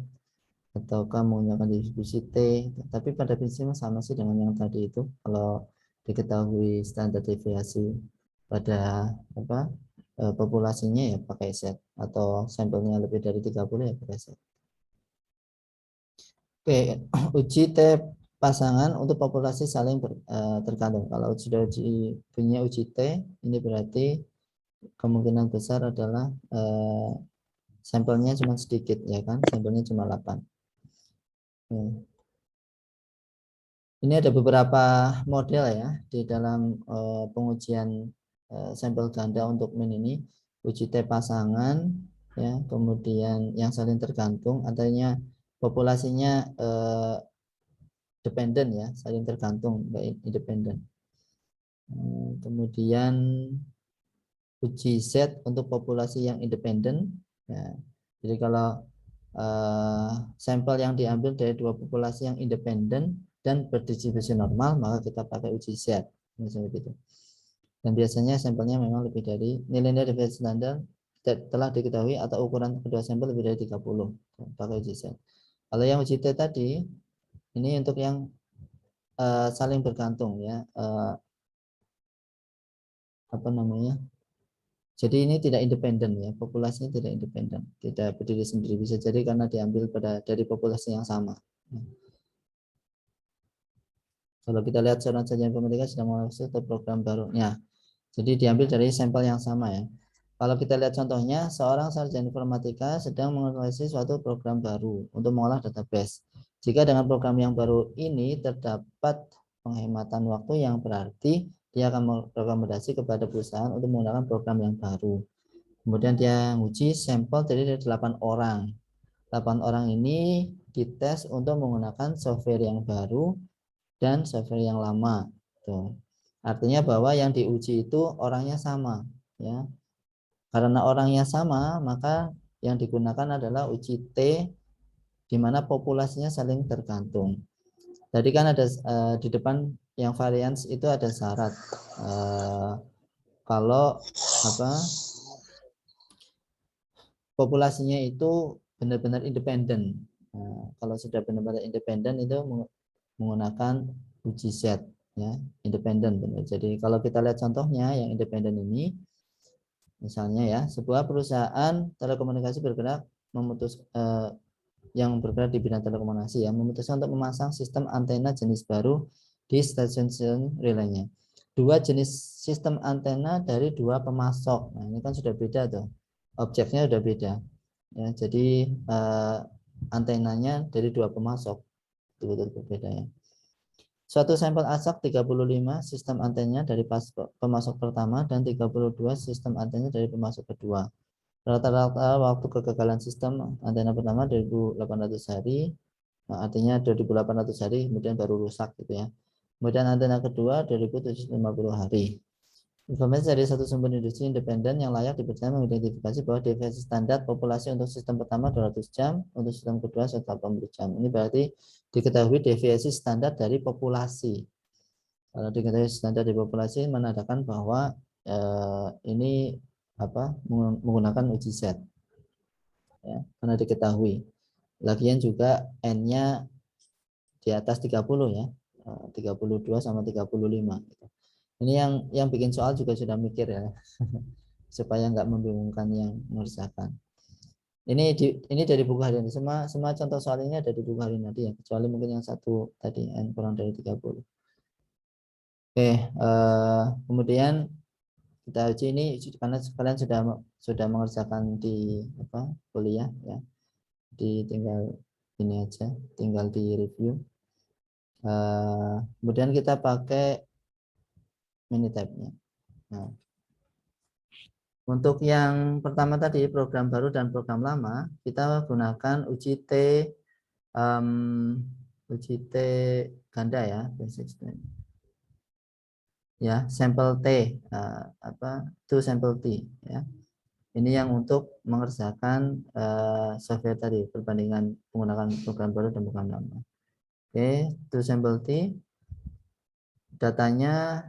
ataukah menggunakan distribusi T, tapi pada prinsipnya sama sih dengan yang tadi itu. Kalau diketahui standar deviasi pada populasinya ya pakai set, atau sampelnya lebih dari 30 ya pakai set. Oke, uji T pasangan untuk populasi saling tergantung. Kalau sudah punya uji T, ini berarti kemungkinan besar adalah sampelnya cuma sedikit, ya kan? Sampelnya cuma 8. Ini ada beberapa model ya di dalam pengujian sampel ganda untuk min ini. Uji T pasangan, ya, kemudian yang saling tergantung, artinya populasinya dependen ya, saling tergantung, baik independen. Kemudian uji Z untuk populasi yang independen. Ya. Jadi kalau sampel yang diambil dari dua populasi yang independen dan berdistribusi normal, maka kita pakai uji Z, misalnya gitu. Dan biasanya sampelnya memang lebih dari nilai deviasi standar telah diketahui atau ukuran kedua sampel lebih dari 30, pakai uji Z. Kalau yang uji T tadi, ini untuk yang saling bergantung ya, apa namanya? Jadi ini tidak independen ya, populasinya tidak independen, tidak berdiri sendiri, bisa jadi karena diambil dari populasi yang sama. Kalau kita lihat saluran sajian informatika sedang menganalisis program barunya. Jadi diambil dari sampel yang sama ya. Kalau kita lihat contohnya, seorang sarjana informatika sedang menganalisis suatu program baru untuk mengolah database. Jika dengan program yang baru ini terdapat penghematan waktu yang berarti dia akan merekomendasi kepada perusahaan untuk menggunakan program yang baru. Kemudian dia menguji sampel dari 8 orang. 8 orang ini dites untuk menggunakan software yang baru dan software yang lama. Tuh. Artinya bahwa yang diuji itu orangnya sama, ya. Karena orangnya sama, maka yang digunakan adalah uji T, di mana populasinya saling tergantung. Tadi kan ada di depan yang varians itu ada syarat. Kalau apa populasinya itu benar-benar independen. Nah, kalau sudah benar-benar independen itu menggunakan uji Z ya, independen benar. Jadi kalau kita lihat contohnya yang independen ini, misalnya ya, sebuah perusahaan telekomunikasi bergerak yang bergerak di bidang telekomunikasi ya, memutuskan untuk memasang sistem antena jenis baru di stasiun relaynya. Dua jenis sistem antena dari dua pemasok. Nah, ini kan sudah beda tuh. Objeknya sudah beda. Ya, jadi antenanya dari dua pemasok. Betul-betul berbeda ya. Suatu sampel acak 35 sistem antenanya dari pemasok pertama dan 32 sistem antenanya dari pemasok kedua. Rata-rata waktu kegagalan sistem antena pertama 2800 hari, nah, artinya 2800 hari kemudian baru rusak gitu ya. Kemudian antena kedua 2750 hari. Informasi dari satu sumber industri independen yang layak dipercaya mengidentifikasi bahwa deviasi standar populasi untuk sistem pertama 200 jam, untuk sistem kedua 180 jam. Ini berarti diketahui deviasi standar dari populasi. Kalau diketahui standar dari populasi menandakan bahwa ini menggunakan uji Z. Ya, karena diketahui. Lagian juga N-nya di atas 30 ya. 32 sama 35 gitu. Ini yang bikin soal juga sudah mikir ya, supaya nggak membingungkan yang mengerjakan. Ini dari buku harian. Semua contoh soal ini ada di buku harian tadi ya, kecuali mungkin yang satu tadi N kurang dari 30. Oke, kemudian kita uji ini karena kalian sudah mengerjakan di kuliah ya, tinggal ini aja, tinggal di review. Kemudian kita pakai Minitab-nya. Nah, untuk yang pertama tadi program baru dan program lama, kita gunakan uji T ganda ya, ya, sampel T, to sampel T ya. Ini yang untuk mengerjakan software tadi, perbandingan menggunakan program baru dan program lama. Oke, to sampel T, datanya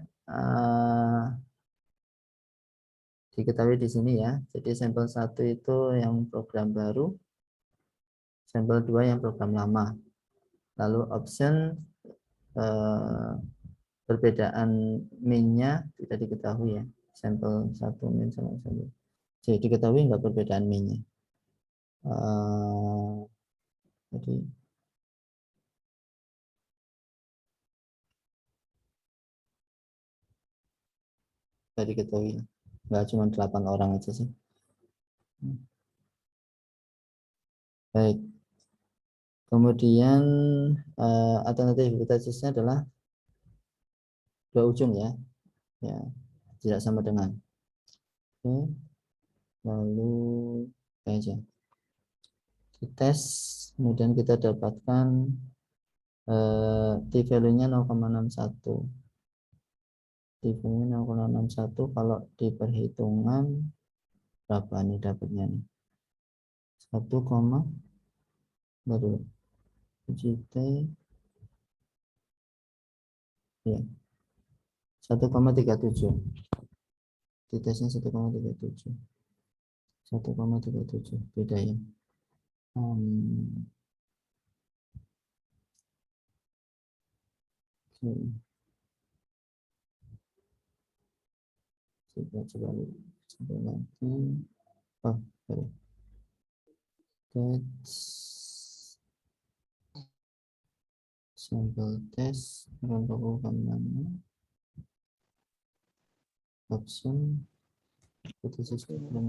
diketahui di sini ya. Jadi sampel 1 itu yang program baru, sampel 2 yang program lama. Lalu option perbedaan min-nya tidak diketahui ya. sampel 1 min sama sampel. Jadi diketahui nggak perbedaan minnya? Jadi nggak diketahui, nggak cuma 8 orang aja sih. Baik. Kemudian alternatif hipotesisnya adalah dua ujung ya, tidak sama dengan. Oke. Lalu aja dites, kemudian kita dapatkan t-value-nya 0,61. T-value-nya 0,61 kalau di perhitungan berapa nih dapatnya nih? 1, baru uji T ya 1,37. Ditesnya 1,37. 1,37 beda ya. Coba lagi. Oh, sorry. Sampel tes melakukan mana? Option hipotesis sama.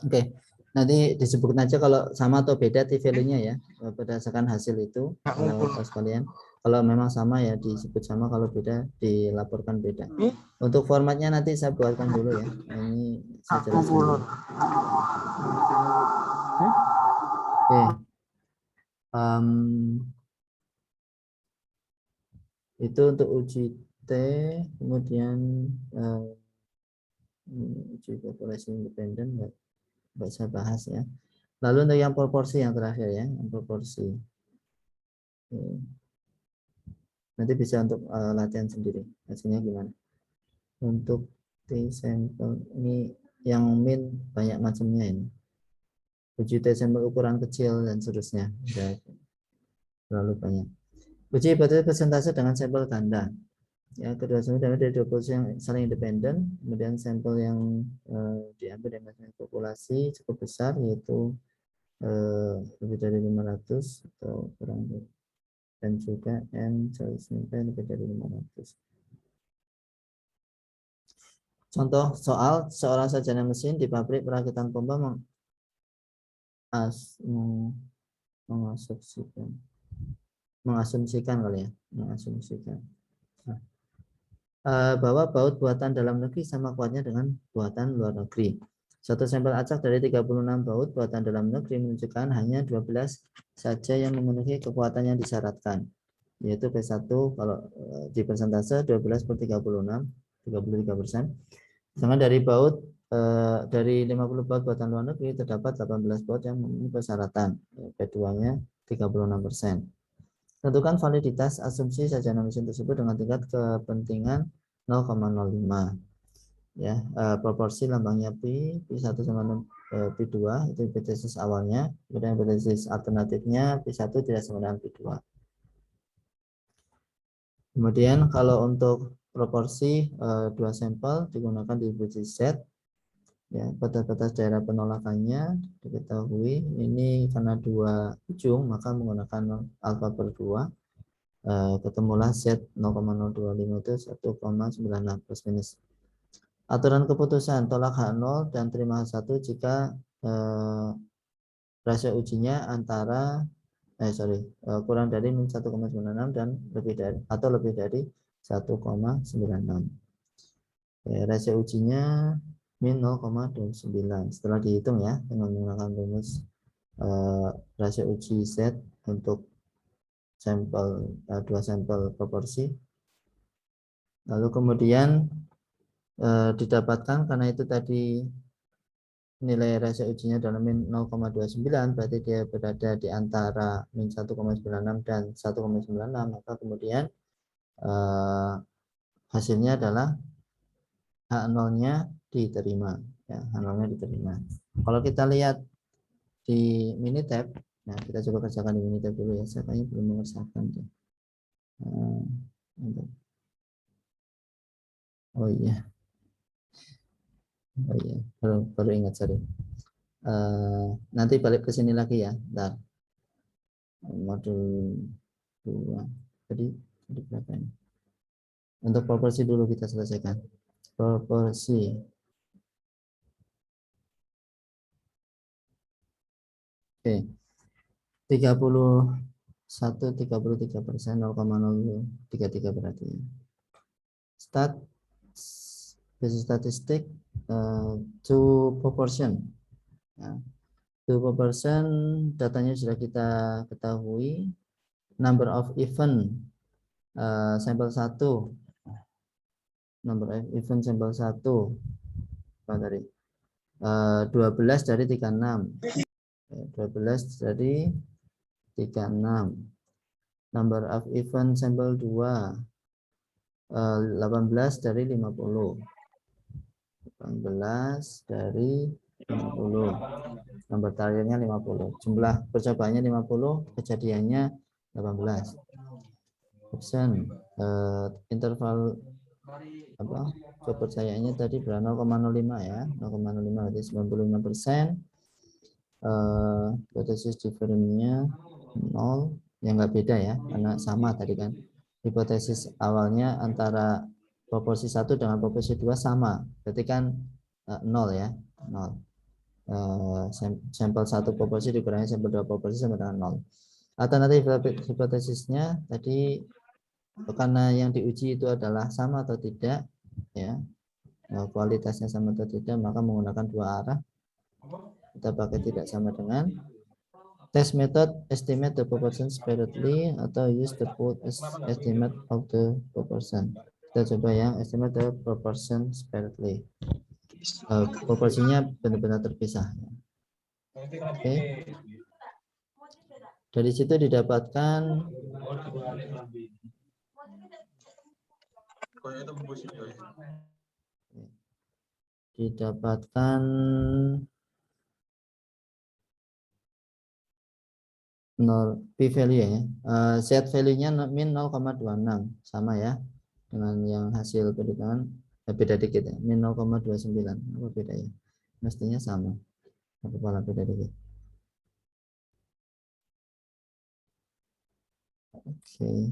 Oke, nanti disebutkan aja kalau sama atau beda t-value-nya ya berdasarkan hasil itu sekalian. Kalau memang sama ya disebut sama, kalau beda dilaporkan beda. Untuk formatnya nanti saya buatkan dulu ya. Ini saya jelaskan dulu. Oke. Itu untuk uji T, kemudian uji populasi independen nggak saya bahas ya. Lalu untuk yang proporsi yang terakhir ya, yang proporsi. Nanti bisa untuk latihan sendiri hasilnya gimana. Untuk T sampel ini yang min banyak macamnya ini. Uji T sampel ukuran kecil dan seterusnya. Terlalu banyak. Uji hipotesis persentase dengan sampel ganda. Ya, kedua sampel dari dua posisi yang saling independen, kemudian sampel yang diambil dengan populasi cukup besar, yaitu lebih dari 500 atau kurang dari, dan juga N sampai lebih dari 500. Contoh soal, seorang sarjana mesin di pabrik perakitan pompa mengasumsikan bahwa baut buatan dalam negeri sama kuatnya dengan buatan luar negeri. Satu sampel acak dari 36 baut buatan dalam negeri menunjukkan hanya 12 saja yang memenuhi kekuatan yang disyaratkan, yaitu P1 kalau di persentase 12/36, 33%. Sedangkan dari baut dari 50 baut buatan luar negeri terdapat 18 baut yang memenuhi persyaratan, P2-nya 36%. Tentukan validitas asumsi sarjana mesin tersebut dengan tingkat kepentingan 0,05. Ya, proporsi lambangnya P1 sama P2 itu hipotesis awalnya, kemudian hipotesis alternatifnya P1 tidak sama dengan P2. Kemudian kalau untuk proporsi dua sampel digunakan di hipotesis Z. Ya, batas-batas daerah penolakannya diketahui ini karena dua ujung maka menggunakan alfa per 2. Ketemulah Z 0,025 itu 1,96 plus minus. Aturan keputusan tolak H0 dan terima H1 jika rasio ujinya antara kurang dari min 1,96 dan lebih dari atau lebih dari 1,96. Rasio ujinya min 0,29. Setelah dihitung ya dengan menggunakan rumus rasio uji Z untuk sampel dua sampel proporsi. Lalu kemudian didapatkan karena itu tadi nilai rasio ujinya dalam min 0,29, berarti dia berada di antara min 1,96 dan 1,96, maka kemudian hasilnya adalah H0-nya diterima ya, H0-nya diterima. Kalau kita lihat di Minitab. Nah, kita coba kerjakan di Minitab dulu ya. Saya kayaknya belum mengerjakan deh. Oh iya, baru ingat, sorry. Nanti balik ke sini lagi ya. Bentar. Modul 2. Tadi berapa ini? Untuk proporsi dulu kita selesaikan. Proporsi. Oke. 33%, 0,033 berarti. Start basis statistik to proportion. Nah, to proportion datanya sudah kita ketahui. Number of event sampel 1. Number of event sampel 1 apa tadi? 12 dari 36. 12 dari 36. Number of event sampel 2 18 dari 50. 18 dari 50. Nomor targetnya 50. Jumlah percobaannya 50, kejadiannya 18. Option interval apa? Kepercayaannya tadi berapa? 0,05 ya. 0,05 berarti 95%. Hipotesis diferensinya 0, yang nggak beda ya, karena sama tadi kan. Hipotesis awalnya antara proporsi 1 dengan proporsi 2 sama, berarti kan 0 ya, 0. Sampel 1 proporsi dikurangi sampel 2 proporsi sama dengan 0. Alternatif hipotesisnya tadi, karena yang diuji itu adalah sama atau tidak ya, kualitasnya sama atau tidak, maka menggunakan dua arah. Kita pakai tidak sama dengan test method, estimate the proportion separately, atau use the full estimate of the proportion. Kita coba yang estimate the proportion separately. Proporsinya benar-benar terpisah. Oke. Dari situ didapatkan p-value ya. Z value-nya min 0,26 sama ya dengan yang hasil perhitungan, beda dikit ya, min 0,29. Apa beda ya? Mestinya sama. Apa pola beda dikit? Oke.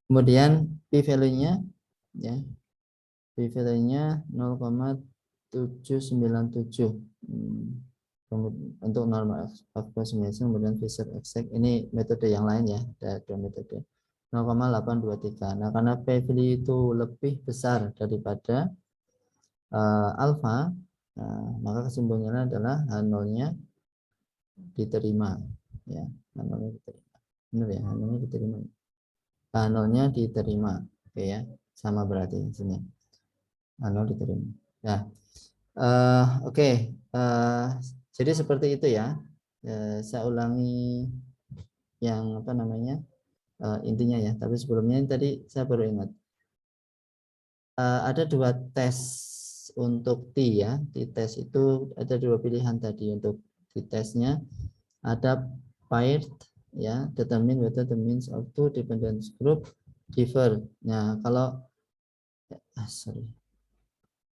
Kemudian p-value-nya ya. P-value-nya 0,797. Untuk normal approximation, kemudian Fisher exact, ini metode yang lain ya, ada dua metode. 0,823. Nah, karena p-value itu lebih besar daripada alfa, maka kesimpulannya adalah H0-nya diterima ya. H0-nya diterima. Benar ya, H0-nya diterima. H0-nya diterima. Oke ya, sama berarti sini. H0 diterima. Nah, oke. Jadi seperti itu ya. Saya ulangi yang apa namanya intinya ya. Tapi sebelumnya tadi saya baru ingat. Ada dua tes untuk T ya. T tes itu ada dua pilihan tadi untuk T tesnya. Ada paired ya, determine whether the means of two dependent group differ. Nah, kalau sorry.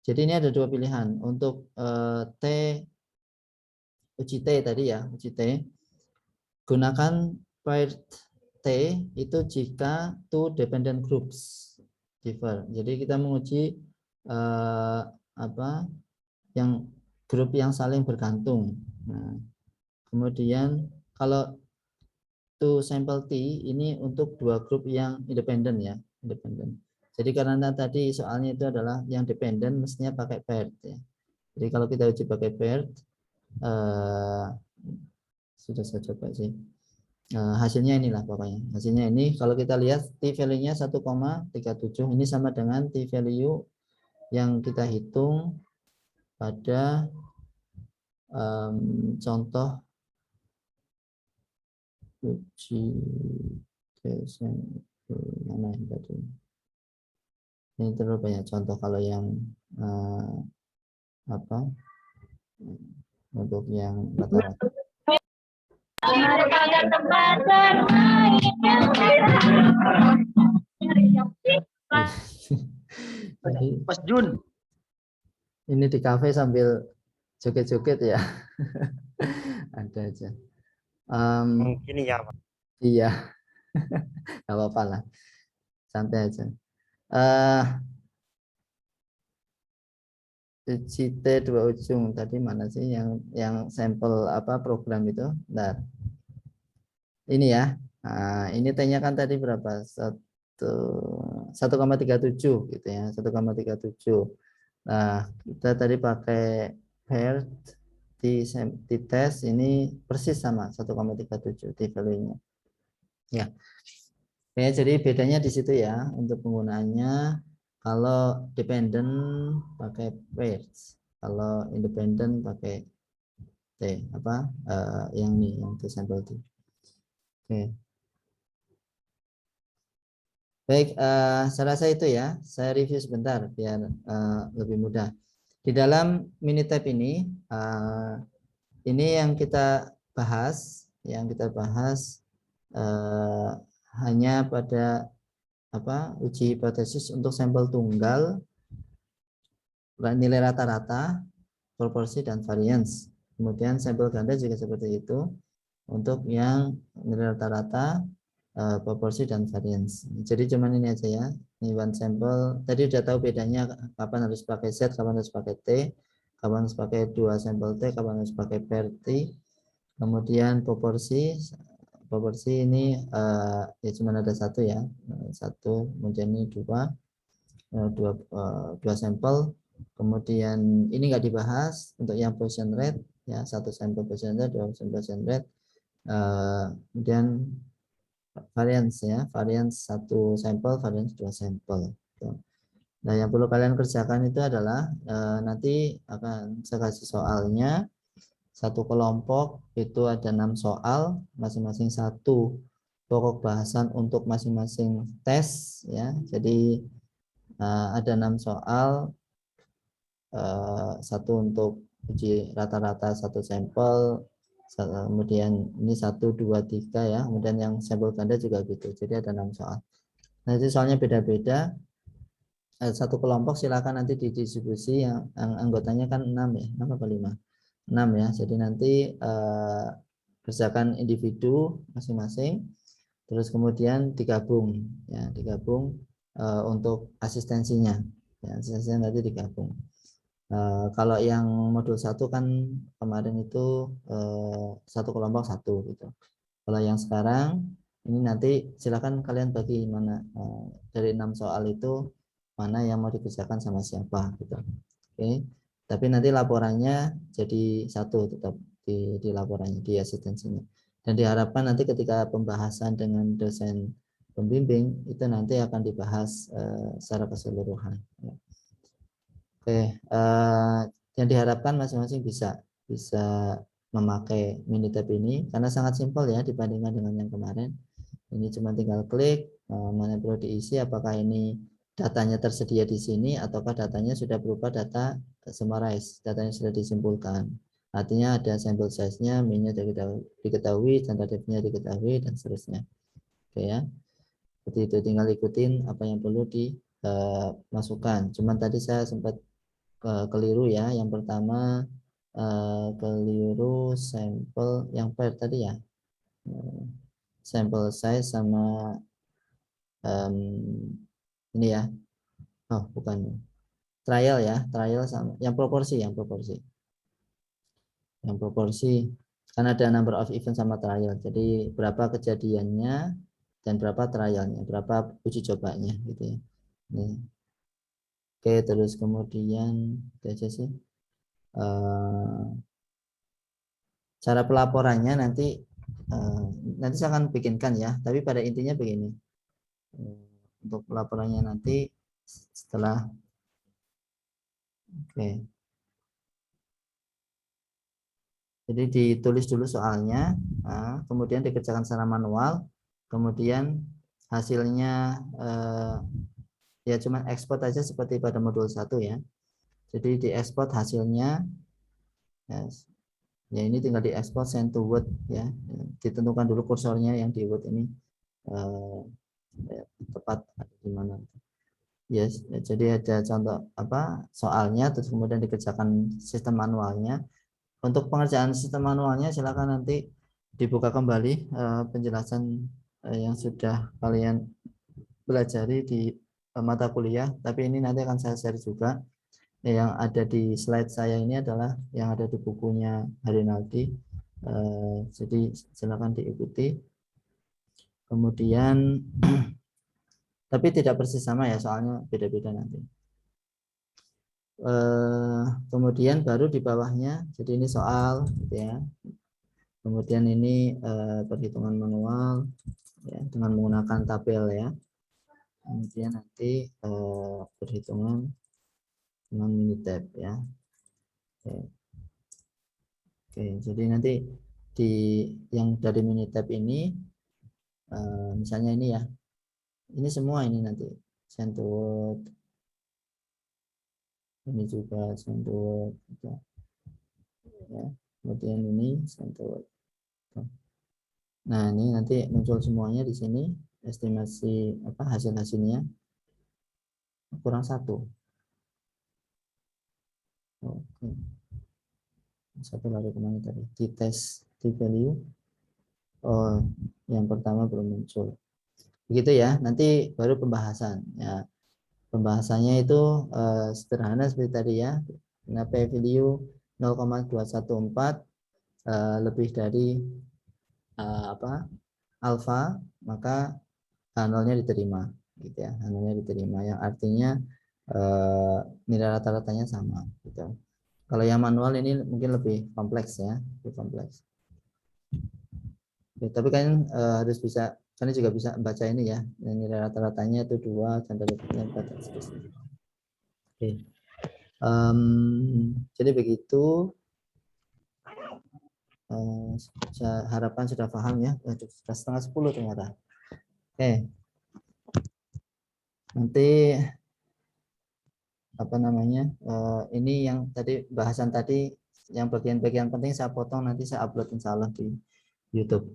Jadi ini ada dua pilihan untuk T, uji T tadi ya, uji T. Gunakan paired T itu jika two dependent groups differ. Jadi kita menguji apa yang grup yang saling bergantung. Nah, kemudian kalau two sample T ini untuk dua grup yang independen ya, independen. Jadi karena tadi soalnya itu adalah yang dependen, mestinya pakai paired ya. Jadi kalau kita uji pakai paired, sudah saya coba sih. Hasilnya inilah pokoknya. Hasilnya ini kalau kita lihat T value-nya 1,37, ini sama dengan T value yang kita hitung pada contoh uji tes mana yang tadi. Ini terlalu banyak contoh kalau yang apa untuk yang rata-rata. Mas Jun. Ini di kafe sambil joget-joget ya. Ada aja. Mungkin ya, Pak. Iya, nggak apa-apa lah. Santai aja. CT dua ujung tadi mana sih yang sampel apa program itu? Nah, ini ya. Nah, ini T-nya kan tadi berapa? 1,37 gitu ya, 1,37. Nah, kita tadi pakai paired di tes ini persis sama 1,37 di value-nya. Ya. Oke, jadi bedanya di situ ya untuk penggunaannya. Kalau dependent pakai pairs, kalau independent pakai T apa yang ini yang itu sampel T. Oke. Baik, saya rasa itu ya. Saya review sebentar biar lebih mudah. Di dalam Minitab ini yang kita bahas, hanya pada uji hipotesis untuk sampel tunggal, nilai rata-rata, proporsi dan variance. Kemudian sampel ganda juga seperti itu untuk yang nilai rata-rata, proporsi dan variance. Jadi cuman ini aja ya. Ini one sampel. Tadi udah tahu bedanya kapan harus pakai Z, kapan harus pakai T, kapan harus pakai dua sampel T, kapan harus pakai pair T. Kemudian proporsi ini ya cuma ada satu ya, satu. Kemudian ini dua sampel. Kemudian ini nggak dibahas untuk yang position rate ya, satu sampel position rate, dua sampel position rate. Kemudian variance ya, variance satu sampel, variance dua sampel. Nah, yang perlu kalian kerjakan itu adalah nanti akan saya kasih soalnya. Satu kelompok itu ada 6 soal, masing-masing satu pokok bahasan untuk masing-masing tes ya. Jadi ada 6 soal, satu untuk uji rata-rata satu sampel, kemudian ini 1, 2, 3 ya, kemudian yang sampel ganda juga gitu. Jadi ada 6 soal. Nah, itu soalnya beda-beda. Satu kelompok silakan nanti didistribusi yang anggotanya kan 6 ya, 6 apa 5? 6 ya. Jadi nanti kerjakan individu masing-masing, terus kemudian digabung ya, untuk asistensinya. Ya, asistensinya nanti digabung. Kalau yang modul 1 kan kemarin itu satu kelompok satu gitu. Kalau yang sekarang ini nanti silakan kalian bagi mana dari 6 soal itu mana yang mau dikerjakan sama siapa gitu. Oke. Tapi nanti laporannya jadi satu tetap di laporannya, di asistensinya. Dan diharapkan nanti ketika pembahasan dengan dosen pembimbing itu nanti akan dibahas secara keseluruhan. Oke, yang diharapkan masing-masing bisa memakai Minitab ini karena sangat simpel ya dibandingkan dengan yang kemarin. Ini cuma tinggal klik mana perlu diisi, apakah ini datanya tersedia di sini ataukah datanya sudah berupa data summarize, datanya sudah disimpulkan. Artinya ada sampel size-nya, min-nya diketahui, standar deviation-nya diketahui dan seterusnya. Oke ya. Seperti itu, tinggal ikutin apa yang perlu dimasukkan. Cuman tadi saya sempat keliru ya. Yang pertama keliru sampel yang pair tadi ya, sampel size sama ini ya, oh bukan trial ya, trial sama yang proporsi kan ada number of event sama trial, jadi berapa kejadiannya dan berapa trialnya, berapa uji cobanya gitu ya. Nih. Oke, terus kemudian itu aja sih. Cara pelaporannya nanti saya akan bikinkan ya, tapi pada intinya begini. Untuk pelaporannya nanti setelah jadi ditulis dulu soalnya, kemudian dikerjakan secara manual, kemudian hasilnya ya cuma ekspor aja seperti pada modul 1 ya. Jadi diekspor hasilnya, ya ini tinggal diekspor send to Word ya. Ditentukan dulu kursornya yang di Word ini tepat ada di mana. Yes, ya, jadi ada contoh soalnya, terus kemudian dikerjakan sistem manualnya. Untuk pengerjaan sistem manualnya silakan nanti dibuka kembali penjelasan yang sudah kalian pelajari di mata kuliah, tapi ini nanti akan saya share juga. Yang ada di slide saya ini adalah yang ada di bukunya Harinaldi, jadi silakan diikuti. Kemudian tapi tidak persis sama ya, soalnya beda-beda nanti. Kemudian baru di bawahnya, jadi ini soal gitu ya. Kemudian ini perhitungan manual ya, dengan menggunakan tabel ya. Kemudian nanti perhitungan dengan Minitab ya. Oke, jadi nanti di yang dari Minitab ini misalnya ini ya, ini semua ini nanti send-to-Word, ini juga send-to-Word ya. Kemudian ini send-to-Word. Nah, ini nanti muncul semuanya di sini, estimasi hasil-hasilnya kurang satu. Oke. Satu lari kemana tadi? Di tes di value. Oh, yang pertama belum muncul. Begitu ya. Nanti baru pembahasan. Ya, pembahasannya itu sederhana seperti tadi ya. Nah, P value 0,214 lebih dari alfa, maka nolnya diterima gitu ya, nolnya diterima yang artinya nilai rata-ratanya sama gitu. Kalau yang manual ini mungkin lebih kompleks ya, lebih kompleks. Oke, tapi kan harus bisa, kalian juga bisa baca ini ya, nilai rata-ratanya itu 2, tanda kutipnya 4 dan seterusnya. Oke. Jadi begitu, saya harapan sudah paham ya. Sudah setengah 10 ternyata. Oke, nanti ini yang tadi bahasan tadi, yang bagian-bagian penting saya potong, nanti saya upload insya Allah di YouTube.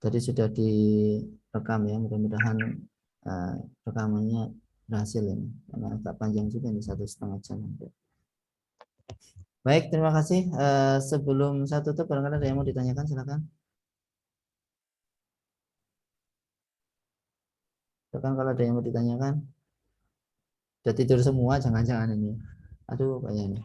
Tadi sudah direkam ya, mudah-mudahan rekamannya berhasil ini, karena agak panjang juga ini 1,5 jam. Baik, terima kasih. Sebelum saya tutup, barangkali ada yang mau ditanyakan, silakan. Silakan kalau ada yang mau ditanyakan. Sudah tidur semua, jangan-jangan ini. Aduh, kayaknya.